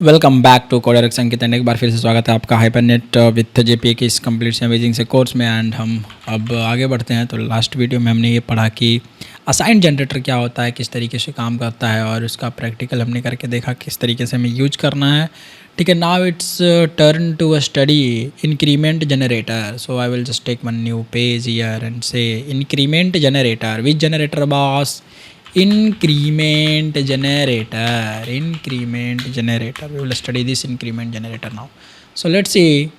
Welcome back to coder Ankit and एक बार फिर से स्वागत है आपका हाइपरनेट विथ जेपीए के इस कंप्लीट से अमेजिंग से कोर्स में। एंड हम अब आगे बढ़ते हैं। तो लास्ट वीडियो में हमने ये पढ़ा कि असाइन जनरेटर क्या होता है, किस तरीके से काम करता है, और उसका प्रैक्टिकल हमने करके देखा किस तरीके से हमें यूज करना है। ठीक है, now it's turn to a study increment generator. So I will just take one new page here and say increment generator. Which generator boss? Increment generator. We will study this increment generator now. So let's see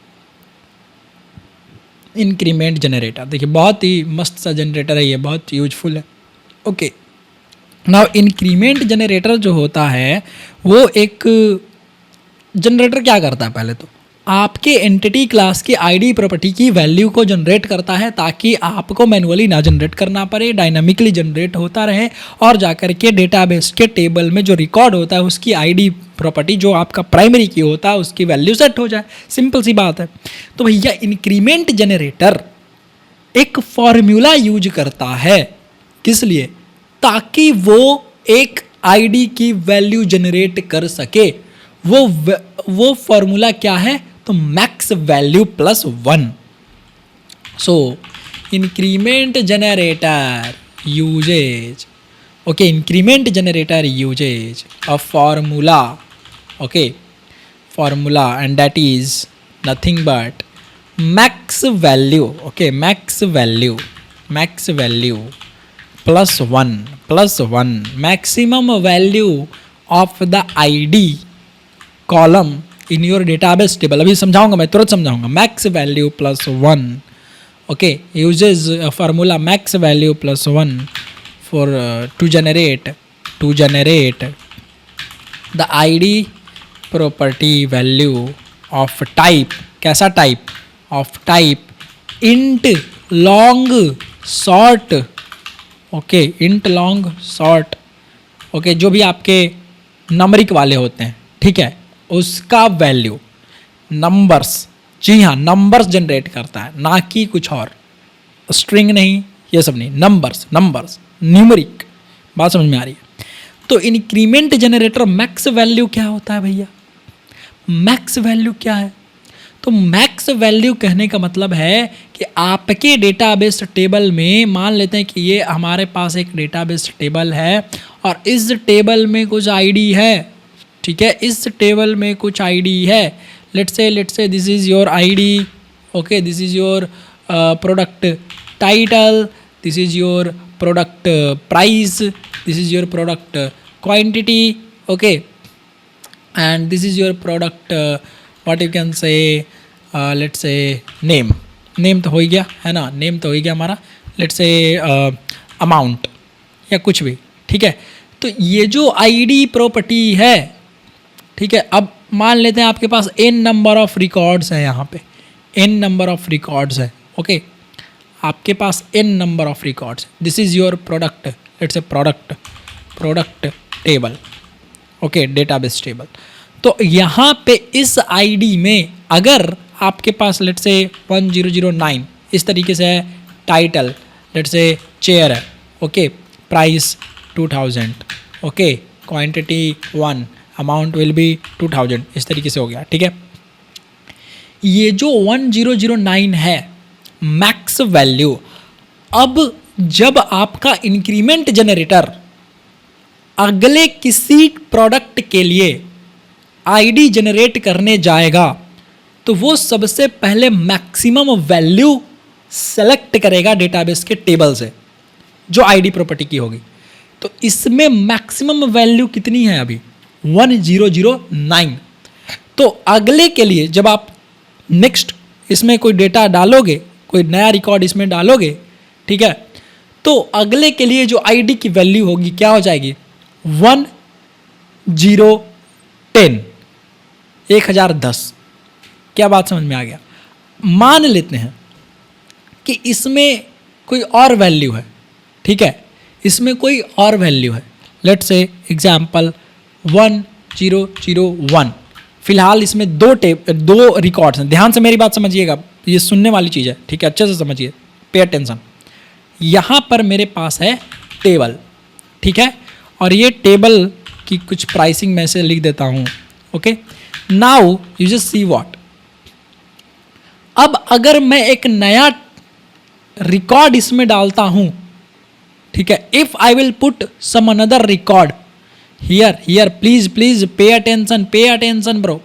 increment generator. देखिए बहुत ही मस्त सा generator है ये, बहुत useful है। Okay, now increment generator जो होता है वो एक जनरेटर क्या करता है, पहले तो आपके एंटिटी क्लास की आईडी प्रॉपर्टी की वैल्यू को जनरेट करता है ताकि आपको मैनुअली ना जनरेट करना पड़े, डायनामिकली जनरेट होता रहे और जाकर के डेटाबेस के टेबल में जो रिकॉर्ड होता है उसकी आईडी प्रॉपर्टी जो आपका प्राइमरी की होता है उसकी वैल्यू सेट हो जाए। सिंपल सी बात है। तो भैया इंक्रीमेंट जनरेटर एक फॉर्मूला यूज करता है, किस लिए? ताकि वो एक आईडी की वैल्यू जनरेट कर सके। वो फॉर्मूला क्या है? तो max value plus 1। So increment generator uses, okay, increment generator uses a formula, okay, formula and that is nothing but max value, okay, max value plus 1 maximum value of the ID column in your database table. अभी समझाऊंगा, मैं तुरंत समझाऊंगा। Max value plus 1, okay, uses formula max value plus 1 for to generate the ID property value of type. कैसा type? Of type int long short, okay, int long short, okay, जो भी आपके numeric वाले होते हैं, ठीक है, उसका वैल्यू नंबर्स, जी हाँ, नंबर्स जनरेट करता है, ना कि कुछ और, स्ट्रिंग नहीं, ये सब नहीं, नंबर्स न्यूमरिक। बात समझ में आ रही है? तो इंक्रीमेंट जनरेटर मैक्स वैल्यू क्या होता है भैया? मैक्स वैल्यू क्या है? तो मैक्स वैल्यू कहने का मतलब है कि आपके डेटाबेस टेबल में, मान लेते हैं कि ये हमारे पास एक डेटाबेस टेबल है और इस टेबल में कुछ आईडी है, ठीक है, इस टेबल में कुछ आईडी है। Let's say this is your ID, okay, this is your product title, this is your product price, this is your product quantity, okay, and this is your product what you can say, let's say name तो हो ही गया है ना, name तो हो ही गया हमारा। Let's say amount या कुछ भी, ठीक है। तो ये जो आईडी प्रॉपर्टी है, ठीक है, अब मान लेते हैं आपके पास n नंबर ऑफ रिकॉर्ड्स है, यहाँ पे n नंबर ऑफ रिकॉर्ड्स है, ओके, आपके पास n number of records. This is your product, let's say product table, okay, database table. तो यहाँ पे इस आईडी में अगर आपके पास लेट्स से 1009 इस तरीके से है, टाइटल लेट्स से चेयर है, okay, price 2000, okay, quantity 1, amount will be 2000, इस तरीके से हो गया, ठीक है। ये जो 1009 है मैक्स वैल्यू, अब जब आपका इंक्रीमेंट जनरेटर अगले किसी प्रोडक्ट के लिए आईडी जनरेट करने जाएगा तो वो सबसे पहले मैक्सिमम वैल्यू सेलेक्ट करेगा डेटाबेस के टेबल से जो आईडी प्रॉपर्टी की होगी। तो इसमें मैक्सिमम वैल्यू कितनी है अभी? 1009। तो अगले के लिए जब आप नेक्स्ट इसमें कोई डेटा डालोगे, कोई नया रिकॉर्ड इसमें डालोगे, ठीक है, तो अगले के लिए जो आईडी की वैल्यू होगी क्या हो जाएगी? 1010। क्या बात समझ में आ गया? मान लेते हैं कि इसमें कोई और वैल्यू है, ठीक है, इसमें कोई और वैल्यू है, लेट्स से एग्जाम्पल 1001। फिलहाल इसमें दो रिकॉर्ड्स हैं। ध्यान से मेरी बात समझिएगा, ये सुनने वाली चीज़ है, ठीक है, अच्छे से समझिए, पे अटेंशन। यहाँ पर मेरे पास है टेबल, ठीक है, और ये टेबल की कुछ प्राइसिंग मैं से लिख देता हूँ okay, now you just see what, अब अगर मैं एक नया रिकॉर्ड इसमें डालता हूं, ठीक है, if I will put some another record here please pay attention bro,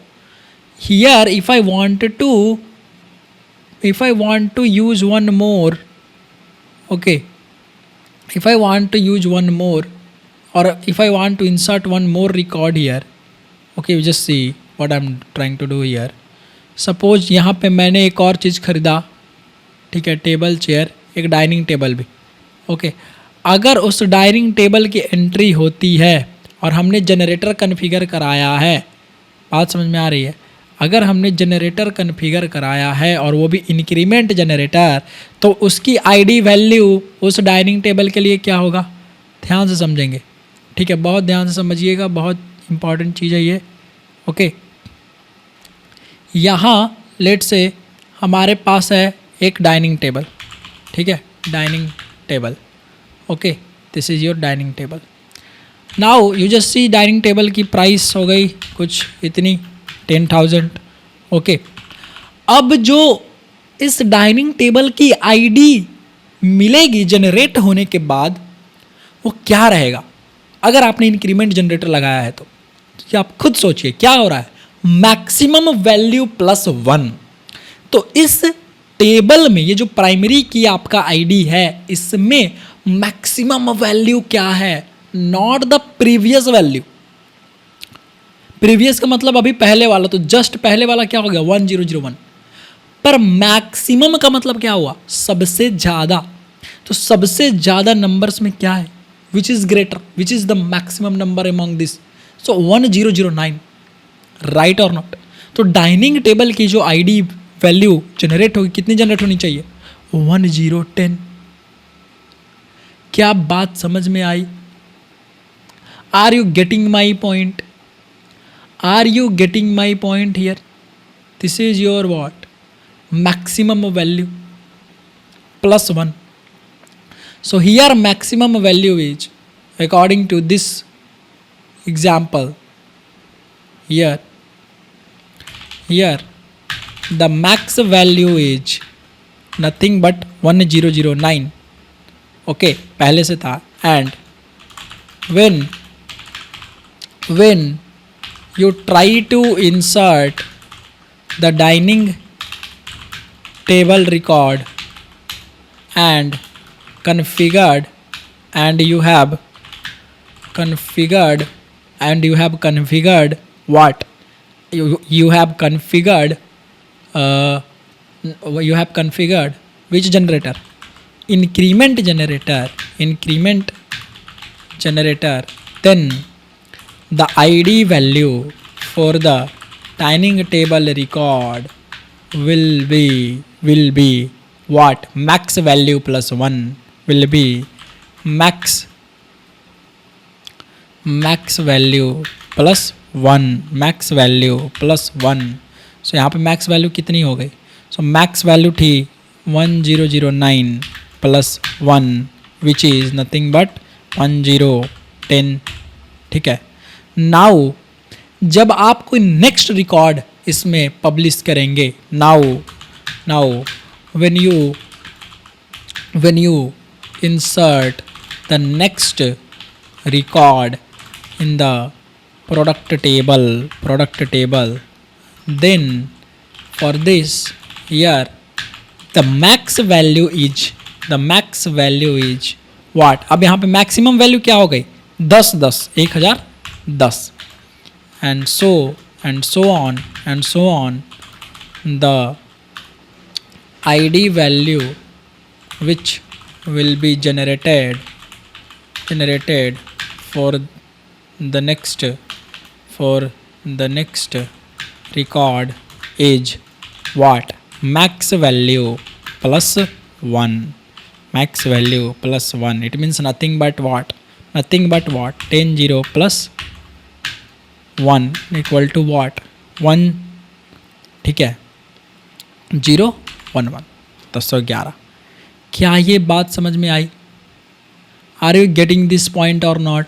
here if I want to use one more, okay, if I want to use one more, or if I want to insert one more record here, okay, you just see what I'm trying to do here. Suppose यहाँ पे मैंने एक और चीज़ खरीदा, ठीक है, table chair, एक dining table भी, ओके, अगर उस डाइनिंग टेबल की एंट्री होती है और हमने जनरेटर कन्फिगर कराया है, बात समझ में आ रही है, अगर हमने जनरेटर कन्फिगर कराया है और वो भी इंक्रीमेंट जनरेटर, तो उसकी आईडी वैल्यू उस डाइनिंग टेबल के लिए क्या होगा, ध्यान से समझेंगे, ठीक है, बहुत ध्यान से समझिएगा, बहुत इंपॉर्टेंट चीज़ है ये, ओके। यहाँ लेट से हमारे पास है एक डाइनिंग टेबल, ठीक है, dining table, okay, this is your dining table. Now you just C dining table की प्राइस हो गई कुछ इतनी 10,000, ओके। अब जो इस डाइनिंग टेबल की आईडी मिलेगी जनरेट होने के बाद, वो क्या रहेगा, अगर आपने इंक्रीमेंट जनरेटर लगाया है तो ये आप खुद सोचिए क्या हो रहा है, मैक्सिमम वैल्यू +1। तो इस टेबल में ये जो प्राइमरी की आपका आईडी है, इसमें मैक्सिमम वैल्यू क्या है, not the previous value. Previous का मतलब अभी पहले वाला, तो जस्ट पहले वाला क्या हो गया 1001, पर मैक्सिमम का मतलब क्या हुआ, सबसे ज़्यादा। तो सबसे ज़्यादा नंबर्स में क्या है, which is greater, which is the maximum number among this, so 1009, right और नॉट। तो डाइनिंग टेबल की जो आईडी वैल्यू जनरेट होगी, कितनी जनरेट होनी चाहिए, 1010। क्या बात समझ में आई, are you getting my point, are you getting my point here? This is your what, maximum value +1. So here maximum value is, according to this example, here the max value is nothing but 1009, okay, पहले से था, and when you try to insert the dining table record and configured, and you have configured what, you have configured which generator, increment generator, then the ID value for the dining table record will be what, max value +1 will be max value +1। सो यहाँ पे max value कितनी हो गई, सो max value थी 1009 +1 which is nothing but 1010, ठीक है। Now जब आप कोई नेक्स्ट रिकॉर्ड इसमें पब्लिश करेंगे, now when you insert the next record in the product table, then for this here the max value is what, अब यहाँ पे मैक्सिमम वैल्यू क्या हो गई 1010 and so on the ID value which will be generated for the next record is what, max value +1, it means nothing but what 10 0 plus 1 equal to what 1, ठीक है, 0 1 1 1011। क्या ये बात समझ में आई, are you getting this point or not.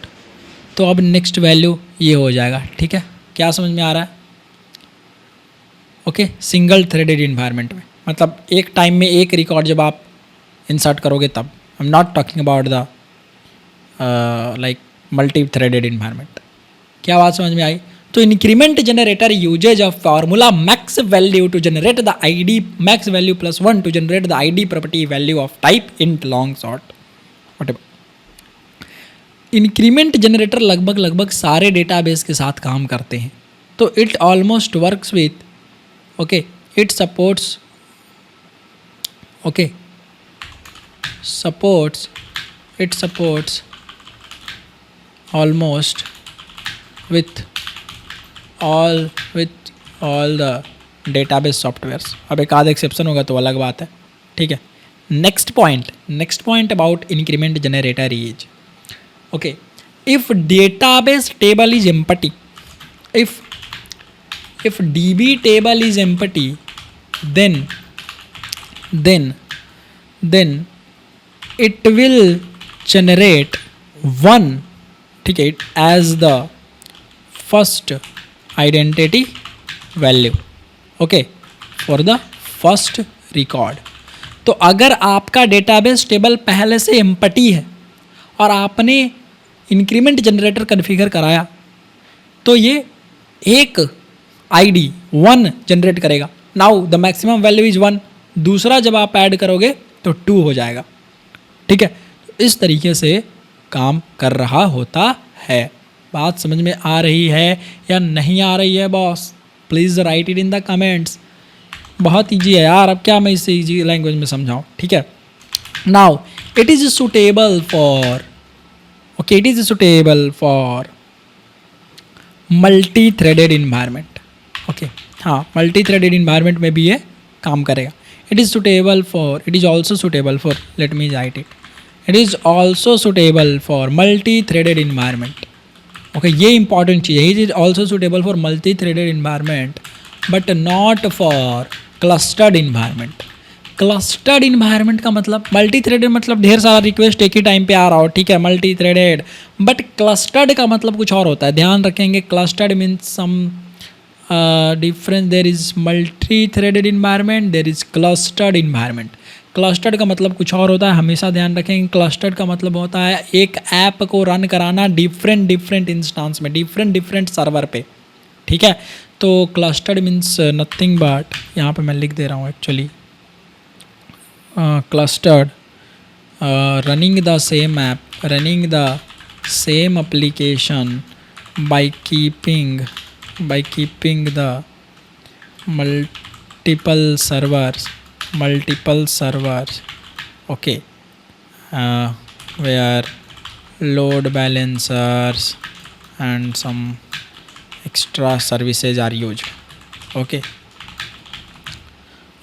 तो अब नेक्स्ट वैल्यू ये हो जाएगा, ठीक है, क्या समझ में आ रहा है? ओके, सिंगल थ्रेडेड इन्वायरमेंट में मतलब एक टाइम में एक रिकॉर्ड जब आप इंसर्ट करोगे तब। I am not talking about the like multi threaded environment. क्या बात समझ में आई? तो increment generator uses of formula max value to generate the ID max value plus 1 to generate the ID property value of type int long short whatever. Increment generator लगभग सारे database के साथ काम करते हैं। तो it almost works with okay, it supports okay supports almost with all the database softwares। अब एक आध एक्सेप्शन होगा तो अलग बात है, ठीक है। Next point about increment generator is okay, if database table is empty, if db table is empty then it will generate one, ठीक है, as the first identity value okay for the first record. तो अगर आपका database table पहले से empty है और आपने इंक्रीमेंट जनरेटर कॉन्फ़िगर कराया तो ये एक आईडी 1 जनरेट करेगा। Now the maximum value is 1, दूसरा जब आप ऐड करोगे तो 2 हो जाएगा, ठीक है। इस तरीके से काम कर रहा होता है। बात समझ में आ रही है या नहीं आ रही है boss? Please write it in the comments. बहुत ईजी है यार, अब क्या मैं इसे ईजी लैंग्वेज में समझाऊँ, ठीक है। Now it is suitable for multi threaded environment okay. हाँ, मल्टी थ्रेडेड इन्वायरमेंट में भी ये काम करेगा। It is also suitable for let me right it is also suitable for multi threaded environment okay. ये इंपॉर्टेंट चीज़ है, it is also suitable for multi threaded environment but not for clustered environment. Clustered environment का मतलब multi threaded मतलब ढेर सारा request एक ही time पे आ रहा हो, ठीक है, मल्टी थ्रेडेड। बट क्लस्टर्ड का मतलब कुछ और होता है, ध्यान रखेंगे। Clustered means some difference, there is multi threaded environment, there is clustered environment. Clustered का मतलब कुछ और होता है, हमेशा ध्यान रखेंगे। क्लस्टर्ड का मतलब होता है एक ऐप को रन कराना डिफरेंट इंस्टांस में, डिफरेंट सर्वर पे, ठीक है। तो क्लस्टर्ड मीन्स नथिंग बट, यहाँ पे मैं लिख दे रहा हूँ actually, clustered running the same application by keeping the multiple servers okay, where load balancers and some extra services are used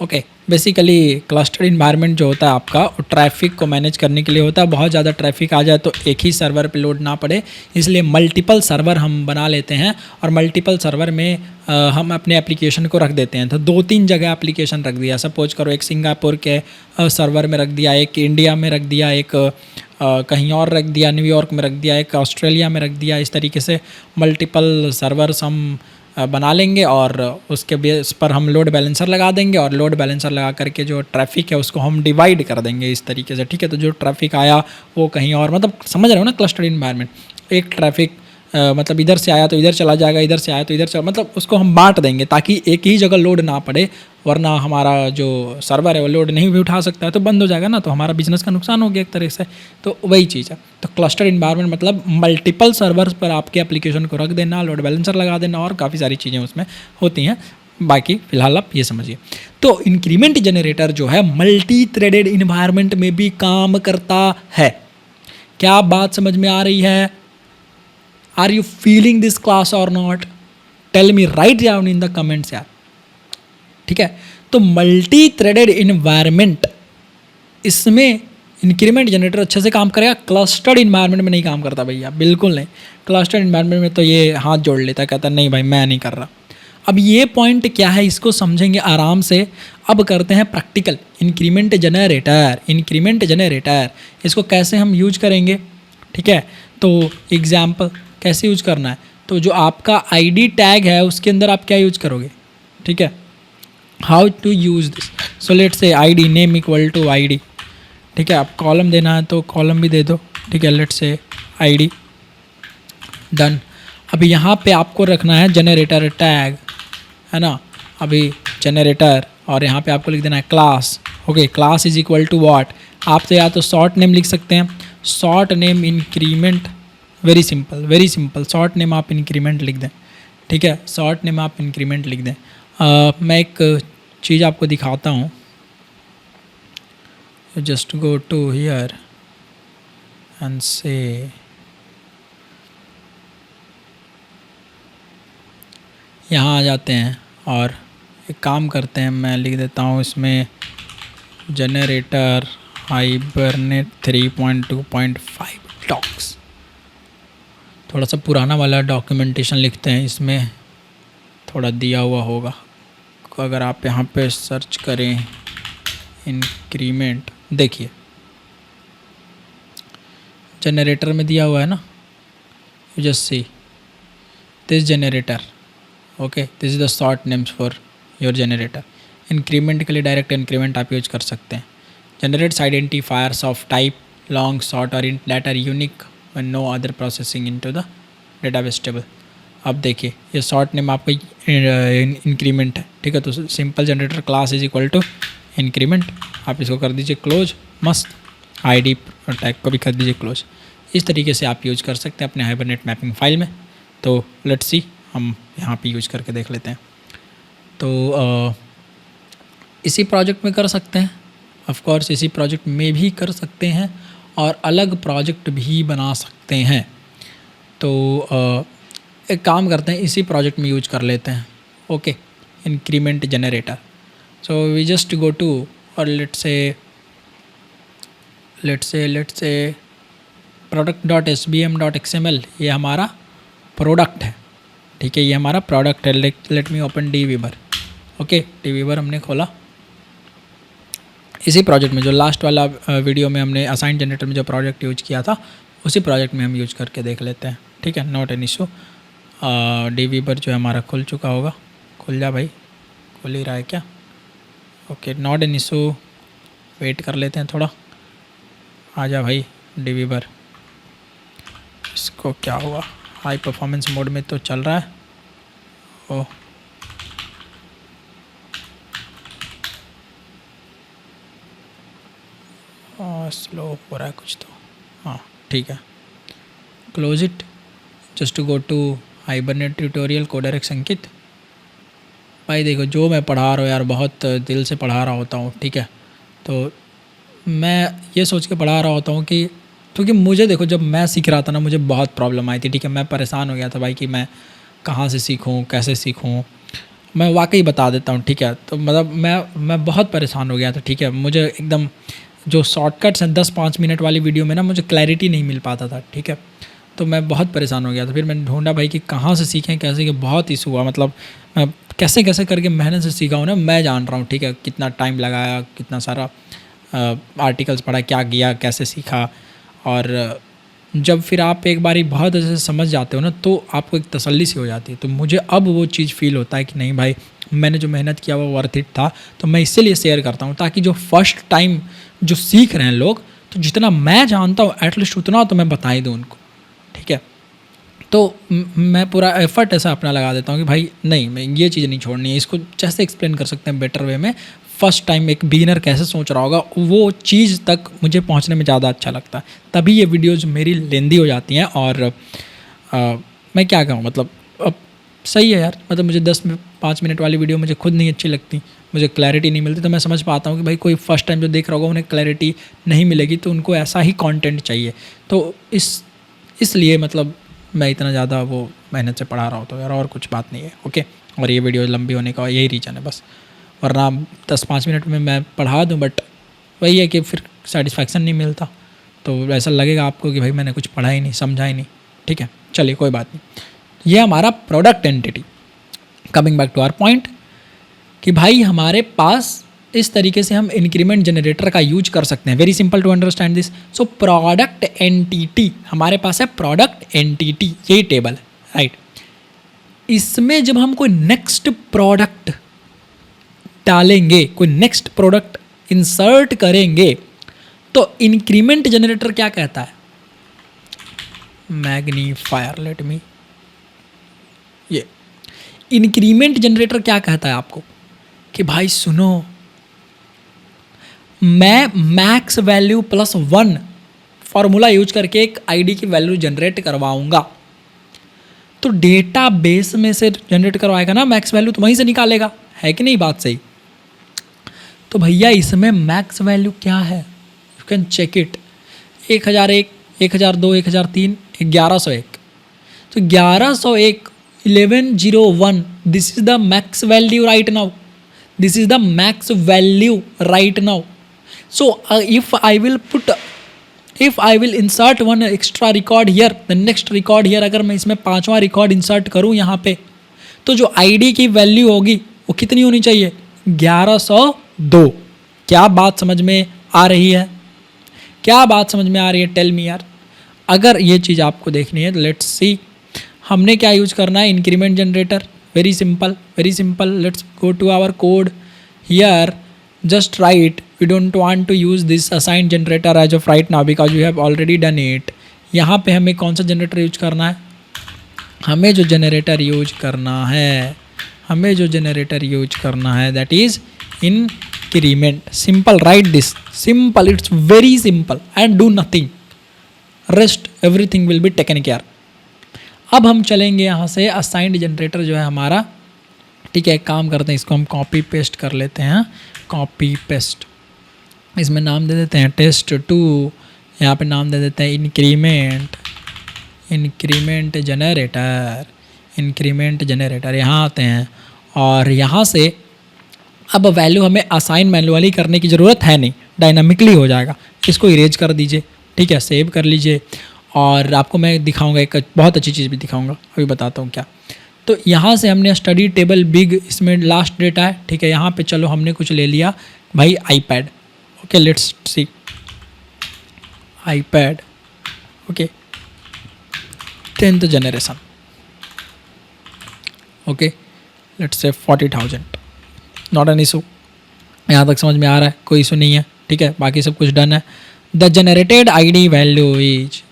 okay. Basically clustered environment जो होता है आपका वो ट्रैफिक को मैनेज करने के लिए होता है। बहुत ज़्यादा ट्रैफिक आ जाए तो एक ही सर्वर पे लोड ना पड़े, इसलिए मल्टीपल सर्वर हम बना लेते हैं और मल्टीपल सर्वर में हम अपने एप्लीकेशन को रख देते हैं। तो 2-3 जगह एप्लीकेशन रख दिया, सपोज करो एक सिंगापुर के सर्वर में रख दिया, एक इंडिया में रख दिया, एक कहीं और रख दिया, न्यूयॉर्क में रख दिया, एक ऑस्ट्रेलिया में रख दिया। इस तरीके से मल्टीपल सर्वर्स हम बना लेंगे और उसके बेस पर हम लोड बैलेंसर लगा देंगे और लोड बैलेंसर लगा करके जो ट्रैफिक है उसको हम डिवाइड कर देंगे इस तरीके से, ठीक है। तो जो ट्रैफिक आया वो कहीं और, मतलब समझ रहे हो ना क्लस्टर्ड इन्वायरमेंट। एक ट्रैफिक मतलब इधर से आया तो इधर चला जाएगा, इधर से आया तो इधर चला, मतलब उसको हम बांट देंगे ताकि एक ही जगह लोड ना पड़े, वरना हमारा जो सर्वर है वो लोड नहीं भी उठा सकता है तो बंद हो जाएगा ना, तो हमारा बिजनेस का नुकसान हो गया एक तरह से। तो वही चीज़ है। तो क्लस्टर इन्वायरमेंट मतलब मल्टीपल सर्वर्स पर आपके एप्लीकेशन को रख देना, लोड बैलेंसर लगा देना और काफ़ी सारी चीज़ें उसमें होती हैं। बाकी फिलहाल आप ये समझिए। तो इंक्रीमेंट जनरेटर जो है मल्टी थ्रेडेड इन्वायरमेंट में भी काम करता है। क्या बात समझ में आ रही है? Are you feeling this class or not? Tell me, write down in the comments यार, ठीक है। तो मल्टी थ्रेडेड इन्वायरमेंट, इसमें इंक्रीमेंट जनरेटर अच्छे से काम करेगा। क्लस्टर्ड इन्वायरमेंट में नहीं काम करता भैया, बिल्कुल नहीं। क्लस्टर्ड इन्वायरमेंट में तो ये हाथ जोड़ लेता, कहता नहीं भाई मैं नहीं कर रहा। अब ये पॉइंट क्या है इसको समझेंगे आराम से। अब करते हैं प्रैक्टिकल। इंक्रीमेंट जनरेटर इसको कैसे हम यूज करेंगे, ठीक है। तो एग्जाम्पल कैसे यूज करना है, तो जो आपका आईडी टैग है उसके अंदर आप क्या यूज करोगे, ठीक है। How to use this, so let's say ID name equal to ID, ठीक है। आप कॉलम देना है तो कॉलम भी दे दो, ठीक है। Let's say ID, done. अभी यहाँ पे आपको रखना है जनरेटर टैग, है ना। अभी जनरेटर, और यहाँ पे आपको लिख देना है class, okay. Class is equal to what, आप तो या तो शॉर्ट नेम लिख सकते हैं, short name increment, very simple, short name आप इंक्रीमेंट लिख दें, ठीक है। शॉर्ट नेम आप इंक्रीमेंट लिख दें। मैं एक चीज़ आपको दिखाता हूँ, just go to here and से, यहाँ आ जाते हैं और एक काम करते हैं, मैं लिख देता हूँ इसमें जनरेटर हाइबरनेट 3.2.5 डॉक्स। थोड़ा सा पुराना वाला डॉक्यूमेंटेशन लिखते हैं, इसमें थोड़ा दिया हुआ होगा। अगर आप यहाँ पे सर्च करें इंक्रीमेंट, देखिए जनरेटर में दिया हुआ है ना, you just see this generator, okay. This is the short names for your generator. Increment के लिए डायरेक्ट इंक्रीमेंट आप यूज कर सकते हैं। Generates identifiers of type long, short और int that are unique when no other processing into the database table. अब देखिए ये शॉर्ट नेम आपका इंक्रीमेंट है, ठीक है। तो simple generator class is equal to increment, आप इसको कर दीजिए क्लोज, मस्त। आईडी टैग को भी कर दीजिए क्लोज। इस तरीके से आप यूज कर सकते हैं अपने हाइबरनेट मैपिंग फाइल में। तो लेट्स सी, हम यहाँ पे यूज करके देख लेते हैं। तो इसी प्रोजेक्ट में कर सकते हैं, ऑफ कोर्स इसी प्रोजेक्ट में भी कर सकते हैं और अलग प्रोजेक्ट भी बना सकते हैं। तो एक काम करते हैं, इसी प्रोजेक्ट में यूज कर लेते हैं, okay. Increment generator, so we just go to, और लेट्स से product.sbm.xml, ये हमारा प्रोडक्ट है, ठीक है। ये हमारा प्रोडक्ट है। Let me open DBeaver, okay. DBeaver हमने खोला, इसी प्रोजेक्ट में जो लास्ट वाला वीडियो में हमने असाइन जनरेटर में जो प्रोजेक्ट यूज किया था, उसी प्रोजेक्ट में हम यूज करके देख लेते हैं, ठीक है। Not an issue. डीवीवर जो है हमारा खुल चुका होगा, खुल जा भाई, खुल ही रहा है क्या, okay. Not an issue, wait कर लेते हैं थोड़ा, आ जा भाई डीवीवर। इसको क्या हुआ, हाई परफॉर्मेंस मोड में तो चल रहा है, ओह स्लो हो रहा है कुछ तो, हाँ ठीक है। Close it, just to go to hibernate tutorial coder Sankit. भाई देखो जो मैं पढ़ा रहा हूँ यार, बहुत दिल से पढ़ा रहा होता हूँ, ठीक है। तो मैं ये सोच के पढ़ा रहा होता हूँ कि, क्योंकि मुझे देखो जब मैं सीख रहा था ना, मुझे बहुत प्रॉब्लम आई थी, ठीक है। मैं परेशान हो गया था भाई कि मैं कहाँ से सीखूँ, कैसे सीखूँ। मैं वाकई बता देता हूँ, ठीक है। तो मतलब मैं बहुत परेशान हो गया था, ठीक है। मुझे एकदम जो शॉर्टकट्स हैं 10-5 मिनट वाली वीडियो में ना, मुझे क्लैरिटी नहीं मिल पाता था, ठीक है। तो मैं बहुत परेशान हो गया था। फिर मैंने ढूंढा भाई कि कहाँ से सीखें, कैसे, कि बहुत इशू हुआ। मतलब मैं कैसे कैसे करके मेहनत से सीखा हूँ ना, मैं जान रहा हूँ, ठीक है। कितना टाइम लगाया, कितना सारा आर्टिकल्स पढ़ा, क्या किया, कैसे सीखा। और जब फिर आप एक बारी बहुत अच्छे से समझ जाते हो ना, तो आपको एक तसल्ली सी हो जाती है। तो मुझे अब वो चीज़ फील होता है कि नहीं भाई, मैंने जो मेहनत किया वो वर्थ इट था। तो मैं इसीलिए शेयर करता हूँ, ताकि जो फर्स्ट टाइम जो सीख रहे हैं लोग, तो जितना मैं जानता हूँ एटलीस्ट उतना तो मैं बता ही दूँ उनको, ठीक है। तो मैं पूरा एफर्ट ऐसा अपना लगा देता हूँ कि भाई नहीं, मैं ये चीज़ नहीं छोड़नी है। इसको जैसे एक्सप्लेन कर सकते हैं बेटर वे में, फर्स्ट टाइम एक बिगिनर कैसे सोच रहा होगा, वो चीज़ तक मुझे पहुंचने में ज़्यादा अच्छा लगता है। तभी ये वीडियोज़ मेरी लेंदी हो जाती हैं। और मैं क्या कहूँ, मतलब अब सही है यार। मतलब मुझे 10-5 मिनट वाली वीडियो मुझे खुद नहीं अच्छी लगती, मुझे क्लैरिटी नहीं मिलती। तो मैं समझ पाता हूँ कि भाई कोई फर्स्ट टाइम जो देख रहा होगा उन्हें क्लैरिटी नहीं मिलेगी, तो उनको ऐसा ही कंटेंट चाहिए। तो इसलिए मतलब मैं इतना ज़्यादा वो मेहनत से पढ़ा रहा होता हूँ यार, और कुछ बात नहीं है, ओके। और ये वीडियो लंबी होने का यही रीज़न है बस, वरना 10-5 मिनट में मैं पढ़ा दूँ, बट वही है कि फिर सेटिस्फैक्शन नहीं मिलता। तो ऐसा लगेगा आपको कि भाई मैंने कुछ पढ़ा ही नहीं, समझा ही नहीं, ठीक है। चलिए कोई बात नहीं। ये हमारा product entity. Coming back to our point, कि भाई हमारे पास इस तरीके से हम इंक्रीमेंट जनरेटर का यूज कर सकते हैं। Very simple to understand this. So product entity हमारे पास है, प्रोडक्ट एंटिटी, यही टेबल है, राइट। इसमें जब हम कोई नेक्स्ट प्रोडक्ट डालेंगे, कोई नेक्स्ट प्रोडक्ट इंसर्ट करेंगे, तो इंक्रीमेंट जनरेटर क्या कहता है, मैग्नीफायर, लेट मी, ये इंक्रीमेंट जनरेटर क्या कहता है आपको कि भाई सुनो, मैं max value plus 1 formula use करके एक आईडी की वैल्यू जनरेट करवाऊंगा, तो डेटा बेस में से जनरेट करवाएगा ना, मैक्स वैल्यू तो वहीं से निकालेगा, है कि नहीं बात सही। तो भैया इसमें मैक्स वैल्यू क्या है, यू कैन चेक इट, 1001, 1002, 1003, 1101, तो 1101, 1101, this is the max value right now, this is the max value right now. So if I will insert one extra record here, the next record here, अगर मैं इसमें 5वां record insert करूं यहाँ पे, तो जो आईडी की वैल्यू होगी वो कितनी होनी चाहिए, 1102। क्या बात समझ में आ रही है, क्या बात समझ में आ रही है, टेल मी यार। अगर ये चीज़ आपको देखनी है तो लेट्स सी, हमने क्या यूज करना है, increment generator, very simple, let's go to our code here, just right, we don't want to use this assigned generator as of right now because you have already done it. यहाँ पे हमें कौन सा generator use करना है, हमें जो generator use करना है that is increment. Simple, right this, simple, it's very simple and do nothing, rest everything will be taken care. अब हम चलेंगे यहाँ से, असाइंड जनरेटर जो है हमारा, ठीक है, एक काम करते हैं, इसको हम कॉपी पेस्ट कर लेते हैं, कॉपी पेस्ट, इसमें नाम दे देते हैं test2, यहाँ पे नाम दे देते हैं इंक्रीमेंट जनरेटर, यहाँ आते हैं और यहाँ से अब वैल्यू हमें असाइन मैनुअली करने की ज़रूरत है नहीं, डायनामिकली हो जाएगा। इसको इरेज कर दीजिए, ठीक है, सेव कर लीजिए, और आपको मैं दिखाऊंगा एक बहुत अच्छी चीज़ भी दिखाऊंगा, अभी बताता हूँ क्या। तो यहाँ से हमने स्टडी टेबल बिग, इसमें लास्ट डेटा है, ठीक है, यहाँ पे चलो हमने कुछ ले लिया भाई iPad, okay, let's see iPad, okay, 10th generation, okay, let's से 40,000, नॉट एन इशू, यहाँ तक समझ में आ रहा है, कोई इशू नहीं है, ठीक है, बाकी सब कुछ डन है। The generated ID value is,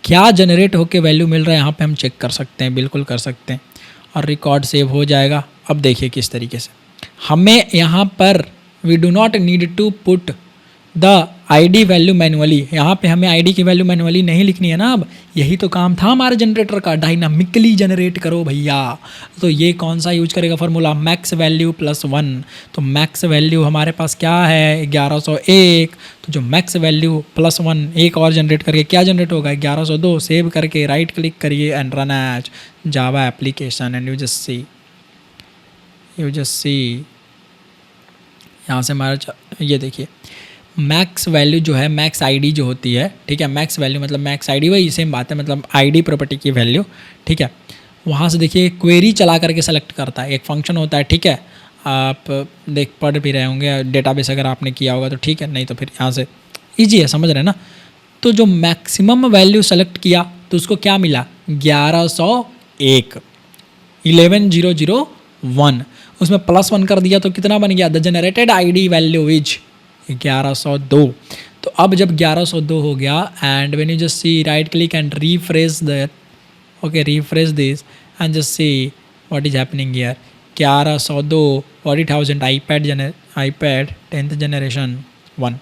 क्या जनरेट होके वैल्यू मिल रहा है यहाँ पे हम चेक कर सकते हैं, बिल्कुल कर सकते हैं, और रिकॉर्ड सेव हो जाएगा। अब देखिए किस तरीके से हमें यहाँ पर, we do not need to put the ID value manually, यहाँ पे हमें आईडी की वैल्यू मैनुअली नहीं लिखनी है ना। अब यही तो काम था हमारे जनरेटर का, डायनामिकली जनरेट करो भैया। तो ये कौन सा यूज करेगा फॉर्मूला, मैक्स वैल्यू प्लस 1, तो मैक्स वैल्यू हमारे पास क्या है 1101, तो जो मैक्स वैल्यू प्लस 1 एक और जनरेट करके क्या जनरेट होगा 1102, सेव करके राइट क्लिक करिए and run as Java application and you just see यहाँ से हमारा ये देखिए मैक्स वैल्यू जो है, मैक्स आईडी जो होती है, ठीक है, मैक्स वैल्यू मतलब मैक्स आईडी, वही सेम बात है, मतलब आईडी प्रॉपर्टी की वैल्यू, ठीक है। वहाँ से देखिए क्वेरी चला करके सेलेक्ट करता है, एक फंक्शन होता है, ठीक है, आप पढ़ भी रहे होंगे डेटाबेस अगर आपने किया होगा तो, ठीक है, नहीं तो फिर यहाँ से ईजी है, समझ रहे हैं ना। तो जो मैक्सिमम वैल्यू सेलेक्ट किया तो उसको क्या मिला 1101, 11001, उसमें +1 कर दिया तो कितना बन गया, the generated ID value is 1102। तो अब जब 1102 हो गया and when you just C right click and refresh that, okay, refresh this and just see what is happening here, 1102 40,000 iPad 10th generation 1,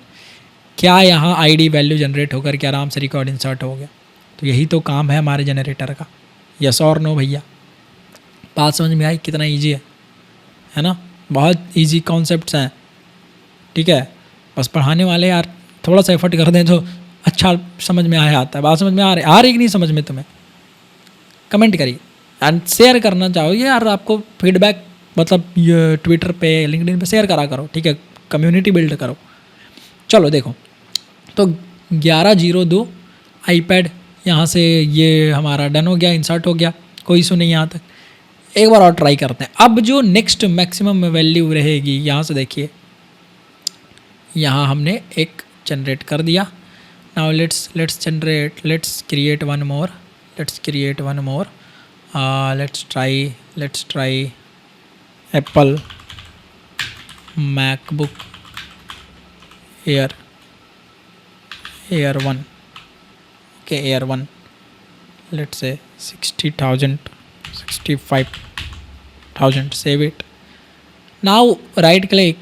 क्या यहाँ आईडी वैल्यू जनरेट होकर के आराम से रिकॉर्ड इंसर्ट हो गया। तो यही तो काम है हमारे जनरेटर का, यस और नो भैया, बात समझ में आई कितना ईजी है ना, बहुत ईजी कॉन्सेप्ट्स हैं, ठीक है, बस पढ़ाने वाले यार थोड़ा सा एफर्ट कर दें तो अच्छा समझ में आता है। बात समझ में आ रही कि नहीं समझ में तुम्हें, कमेंट करिए एंड शेयर करना चाहो यार, आपको फीडबैक मतलब ये ट्विटर पे लिंक्डइन पे शेयर करा करो, ठीक है, कम्युनिटी बिल्ड करो। चलो देखो, तो 1102 आईपैड यहाँ से ये हमारा डन हो गया, इंसर्ट हो गया, कोई इशू नहीं यहाँ तक। एक बार और ट्राई करते हैं। अब जो नेक्स्ट मैक्सिमम वैल्यू रहेगी, यहाँ से देखिए, यहाँ हमने एक जनरेट कर दिया, Now let's create one more. Let's try Apple MacBook Air 1. Okay, Air 1. Let's say 60,000, 65,000. Save it. Now right click,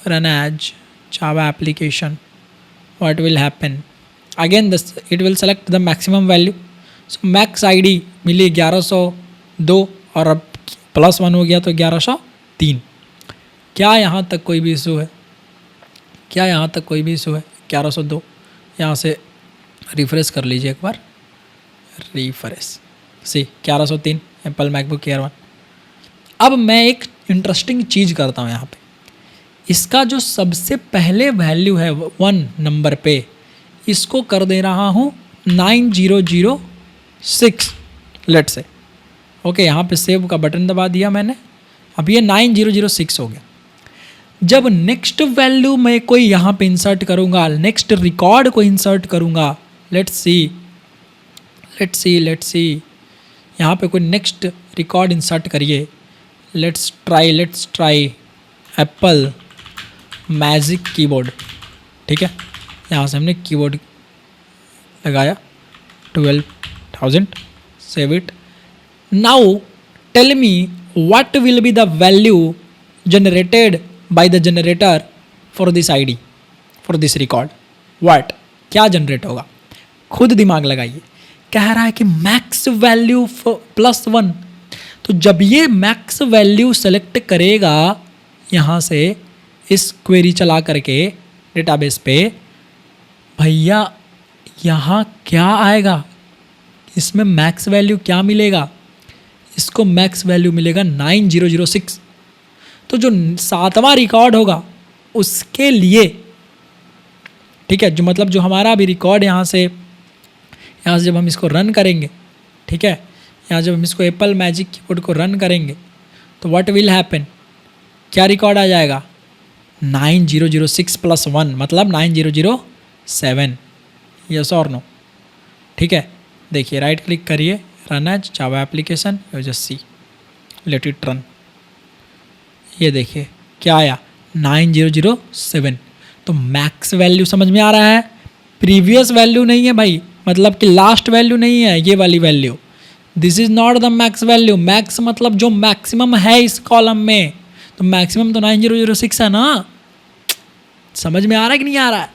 run as Java application. What will happen? Again it will select the maximum value. So max ID मिली 1102 और अब +1 हो गया तो 1103. क्या यहाँ तक कोई भी इशू है? 1102. यहाँ से रिफ्रेश कर लीजिए एक बार. सी 1103 एप्पल मैकबुक एयर 1. अब मैं एक इंटरेस्टिंग चीज़ करता हूँ यहाँ पे. इसका जो सबसे पहले वैल्यू है 1 नंबर पे, इसको कर दे रहा हूँ 9006. लेट से ओके, यहाँ पे सेव का बटन दबा दिया मैंने. अब ये 9006 हो गया. जब नेक्स्ट वैल्यू मैं कोई यहाँ पे इंसर्ट करूँगा, नेक्स्ट रिकॉर्ड को इंसर्ट करूँगा. लेट्स सी यहाँ पे कोई नेक्स्ट रिकॉर्ड इंसर्ट करिए. Let's try Apple magic keyboard. ठीक है, यहाँ से हमने कीबोर्ड लगाया 12,000. Save it. Now tell me what will be the value generated by the generator for this ID, for this record. What, क्या जनरेट होगा? खुद दिमाग लगाइए. कह रहा है कि मैक्स वैल्यू +1. तो जब ये मैक्स वैल्यू सेलेक्ट करेगा यहाँ से इस क्वेरी चला करके डेटाबेस पे, भैया यहाँ क्या आएगा? इसमें मैक्स वैल्यू क्या मिलेगा? इसको मैक्स वैल्यू मिलेगा 9006. तो जो 7वां रिकॉर्ड होगा उसके लिए, ठीक है, जो मतलब जो हमारा अभी रिकॉर्ड यहाँ से जब हम इसको रन करेंगे, ठीक है, यहाँ जब हम इसको एप्पल मैजिक कीबोर्ड को रन करेंगे तो व्हाट विल हैपन? क्या रिकॉर्ड आ जाएगा? 9006 + 1 मतलब 9007. यस और नो? ठीक है, देखिए राइट क्लिक करिए, run as Java application, you just see, let it run. ये देखिए क्या आया? 9007. तो मैक्स वैल्यू समझ में आ रहा है? प्रीवियस वैल्यू नहीं है भाई, मतलब कि लास्ट वैल्यू नहीं है ये वाली value. This is not the max value. Max मतलब जो मैक्सिमम है इस कॉलम में. तो मैक्सिमम तो 9006 है ना. समझ में आ रहा है कि नहीं आ रहा है?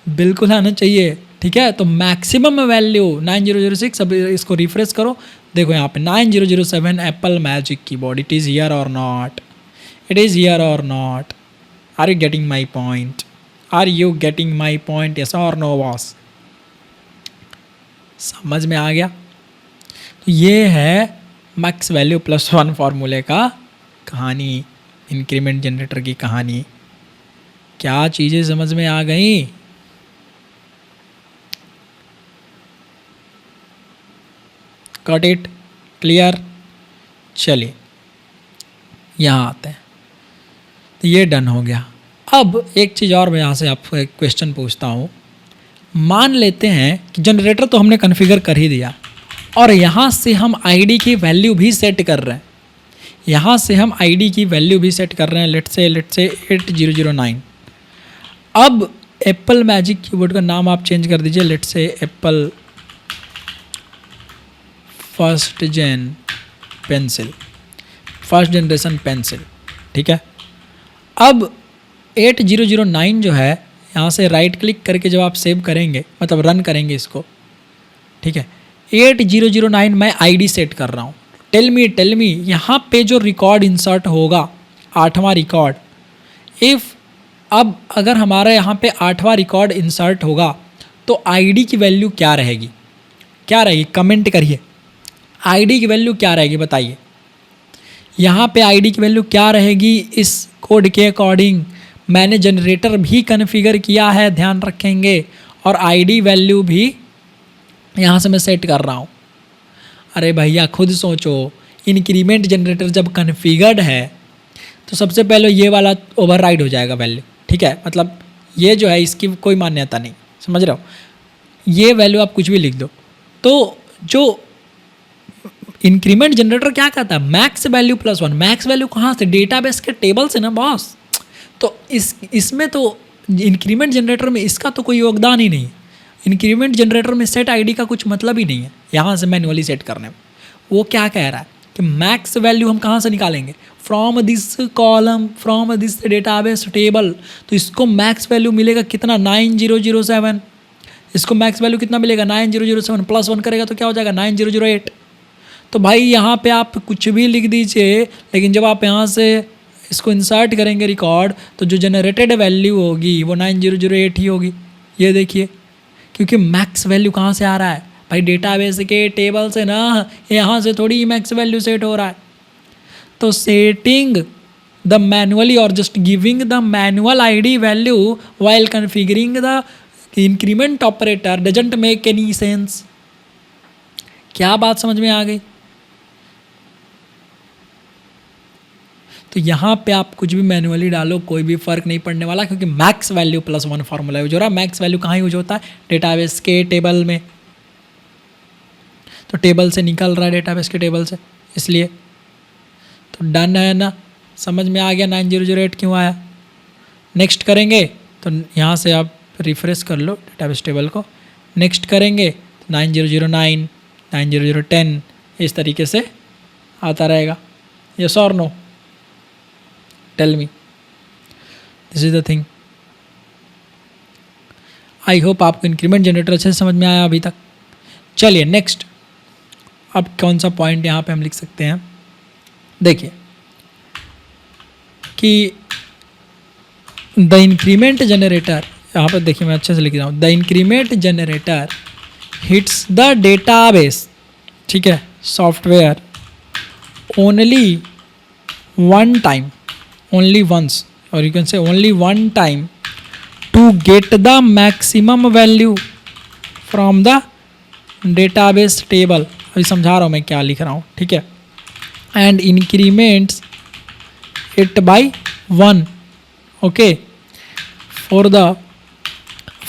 बिल्कुल आना चाहिए. ठीक है, तो मैक्सिमम वैल्यू 9006. अब इसको रिफ्रेश करो, देखो यहाँ पे 9007 Apple magic keyboard. It is here और नॉट? इट इज़ हियर और not? Are you getting my point? Yes और नो बॉस? समझ में आ गया? तो ये है मैक्स वैल्यू +1 फार्मूले का कहानी, इंक्रीमेंट जनरेटर की कहानी. क्या चीज़ें समझ में आ गई? Got it? क्लियर? चलिए यहाँ आते हैं. तो ये डन हो गया. अब एक चीज़ और मैं यहाँ से आपको एक क्वेश्चन पूछता हूँ. मान लेते हैं कि जनरेटर तो हमने कॉन्फ़िगर कर ही दिया और यहाँ से हम आईडी की वैल्यू भी सेट कर रहे हैं. Let's say 8009. अब एप्पल मैजिक कीबोर्ड का नाम आप चेंज कर दीजिए. Let's say Apple first generation pencil. ठीक है, अब 8009 जो है, यहाँ से राइट क्लिक करके जब आप सेव करेंगे, मतलब रन करेंगे इसको, ठीक है, 8009 मैं आईडी सेट कर रहा हूँ. टेल मी यहाँ पे जो रिकॉर्ड इंसर्ट होगा 8वां रिकॉर्ड, अब अगर हमारा यहाँ पे 8वां रिकॉर्ड इंसर्ट होगा तो आईडी की वैल्यू क्या रहेगी? कमेंट करिए. आईडी की वैल्यू क्या रहेगी बताइए. यहाँ पे आईडी की वैल्यू क्या रहेगी? इस कोड के अकॉर्डिंग मैंने जनरेटर भी कॉन्फ़िगर किया है, ध्यान रखेंगे, और आईडी वैल्यू भी यहाँ से मैं सेट कर रहा हूँ. अरे भैया खुद सोचो, इंक्रीमेंट जनरेटर जब कॉन्फ़िगर्ड है तो सबसे पहले ये वाला ओवरराइड हो जाएगा वैल्यू. ठीक है, मतलब ये जो है इसकी कोई मान्यता नहीं. समझ रहे हो? ये वैल्यू आप कुछ भी लिख दो। तो जो इंक्रीमेंट जनरेटर क्या कहता है, max value plus one. Max value कहाँ से, डेटाबेस के टेबल से ना बॉस। तो इसमें तो इंक्रीमेंट जनरेटर में इसका तो कोई योगदान ही नहीं है। इंक्रीमेंट जनरेटर में सेट आईडी का कुछ मतलब ही नहीं है यहाँ से मैन्युअली सेट करने में। वो क्या कह रहा है कि मैक्स वैल्यू हम कहाँ से निकालेंगे, from this column, from this database table. तो इसको मैक्स वैल्यू मिलेगा कितना, 9007। इसको मैक्स वैल्यू कितना मिलेगा, 9007 प्लस वन करेगा तो क्या हो जाएगा, 9008। तो भाई यहाँ पे आप कुछ भी लिख दीजिए, लेकिन जब आप यहाँ से इसको इंसर्ट करेंगे रिकॉर्ड, तो जो जनरेटेड वैल्यू होगी वो 9008 ही होगी। ये देखिए, क्योंकि मैक्स वैल्यू कहाँ से आ रहा है भाई, डेटाबेस के टेबल से ना, यहाँ से थोड़ी मैक्स वैल्यू सेट हो रहा है। तो सेटिंग द मैनुअली और just giving the manual ID value while configuring the increment operator doesn't make any sense. क्या बात समझ में आ गई? तो यहाँ पे आप कुछ भी मैनुअली डालो, कोई भी फ़र्क नहीं पड़ने वाला, क्योंकि max value plus one formula use हो रहा है। मैक्स वैल्यू कहाँ यूज होता है, डेटाबेस के टेबल में। तो टेबल से निकल रहा है, डेटाबेस के टेबल से, इसलिए। तो डन है ना, समझ में आ गया 9008 क्यों आया। नेक्स्ट करेंगे तो यहाँ से आप रिफ्रेश कर लो डेटाबेस टेबल को। नेक्स्ट करेंगे तो 9009, 9010 इस तरीके से आता रहेगा। यस और no, tell me, this is the thing. I hope आपको इंक्रीमेंट जनरेटर अच्छे से समझ में आया अभी तक। चलिए नेक्स्ट, अब कौन सा पॉइंट यहाँ पे हम लिख सकते हैं, देखिए कि द इंक्रीमेंट जनरेटर, यहाँ पर देखिए मैं अच्छे से लिख रहा हूँ, the increment generator hits the database, ठीक है, software only one time, only once, or you can say only one time to get the maximum value from the database table। अभी समझा रहा हूँ मैं क्या लिख रहा हूँ, ठीक है। and increments it by 1, okay, for the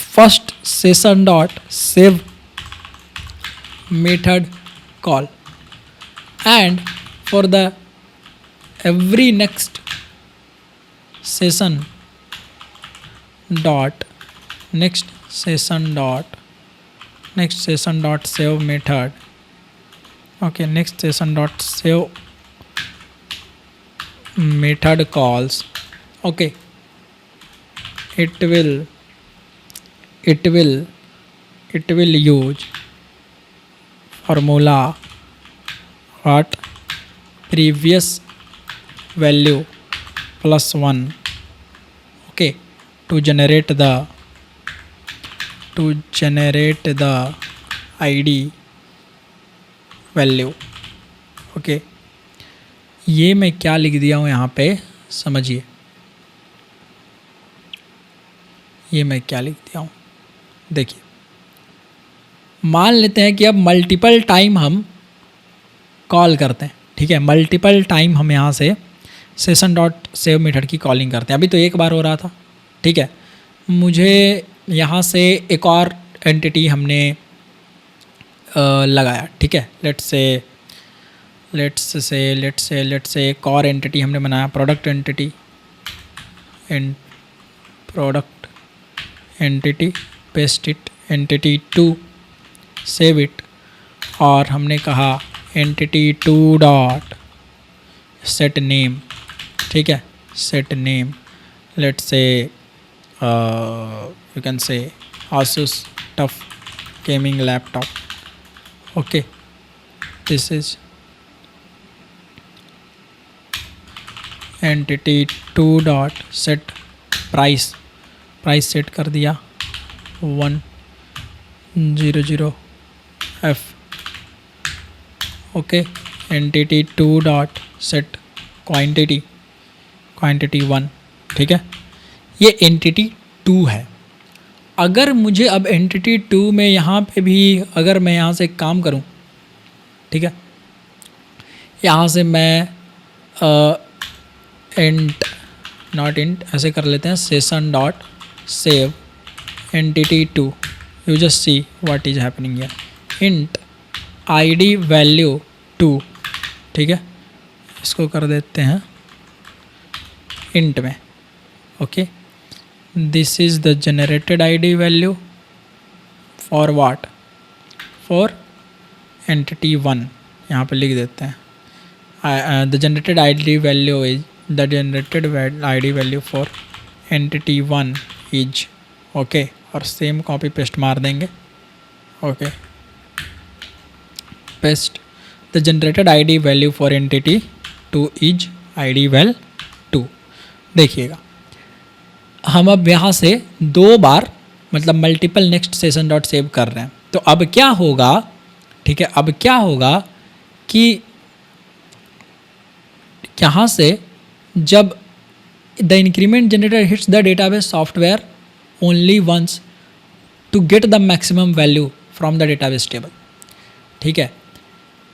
first session dot save method call, and for the every next session dot next session dot save method, okay, next session dot save method calls, okay, it will use formula what previous value plus 1, okay, to generate the ID value, okay. ये मैं क्या लिख दिया हूँ यहाँ पे, समझिए, ये मैं क्या लिख दिया हूँ, देखिए। मान लेते हैं कि अब मल्टीपल टाइम हम कॉल करते हैं, ठीक है, मल्टीपल टाइम हम यहाँ से सेशन डॉट सेव मेथड की कॉलिंग करते हैं। अभी तो एक बार हो रहा था, ठीक है। मुझे यहाँ से एक और एंटिटी हमने लगाया, ठीक है। लेट्स से एक और एंटिटी हमने बनाया, product entity, paste it, entity 2, save it, और हमने कहा एंटिटी 2 डॉट सेट नेम, ठीक है, set name, let's say you can say Asus TUF gaming laptop, okay, this is entity 2 dot set price set कर दिया 100F, okay. entity 2 dot set quantity 1, ठीक है। ये एंटिटी 2 है। अगर मुझे अब एंटिटी 2 में यहाँ पे भी अगर मैं यहाँ से एक काम करूँ, ठीक है, यहाँ से मैं नॉट इंट ऐसे कर लेते हैं, session dot save entity 2, you just see what is happening here. int id value 2, ठीक है, इसको कर देते हैं int में. Okay, this is the generated id value for what, for entity 1, यहाँ पे लिख देते हैं. The generated id value is the generated id value for entity 1 is. Okay, और सेम कॉपी पेस्ट मार देंगे. Okay, paste the generated id value for entity 2 is id value 2. देखिएगा, हम अब यहाँ से 2 बार मतलब multiple next session dot save कर रहे हैं. तो अब क्या होगा, ठीक है, अब क्या होगा कि यहाँ से जब the increment generator hits the database software only once to get the maximum value from the database table. ठीक है,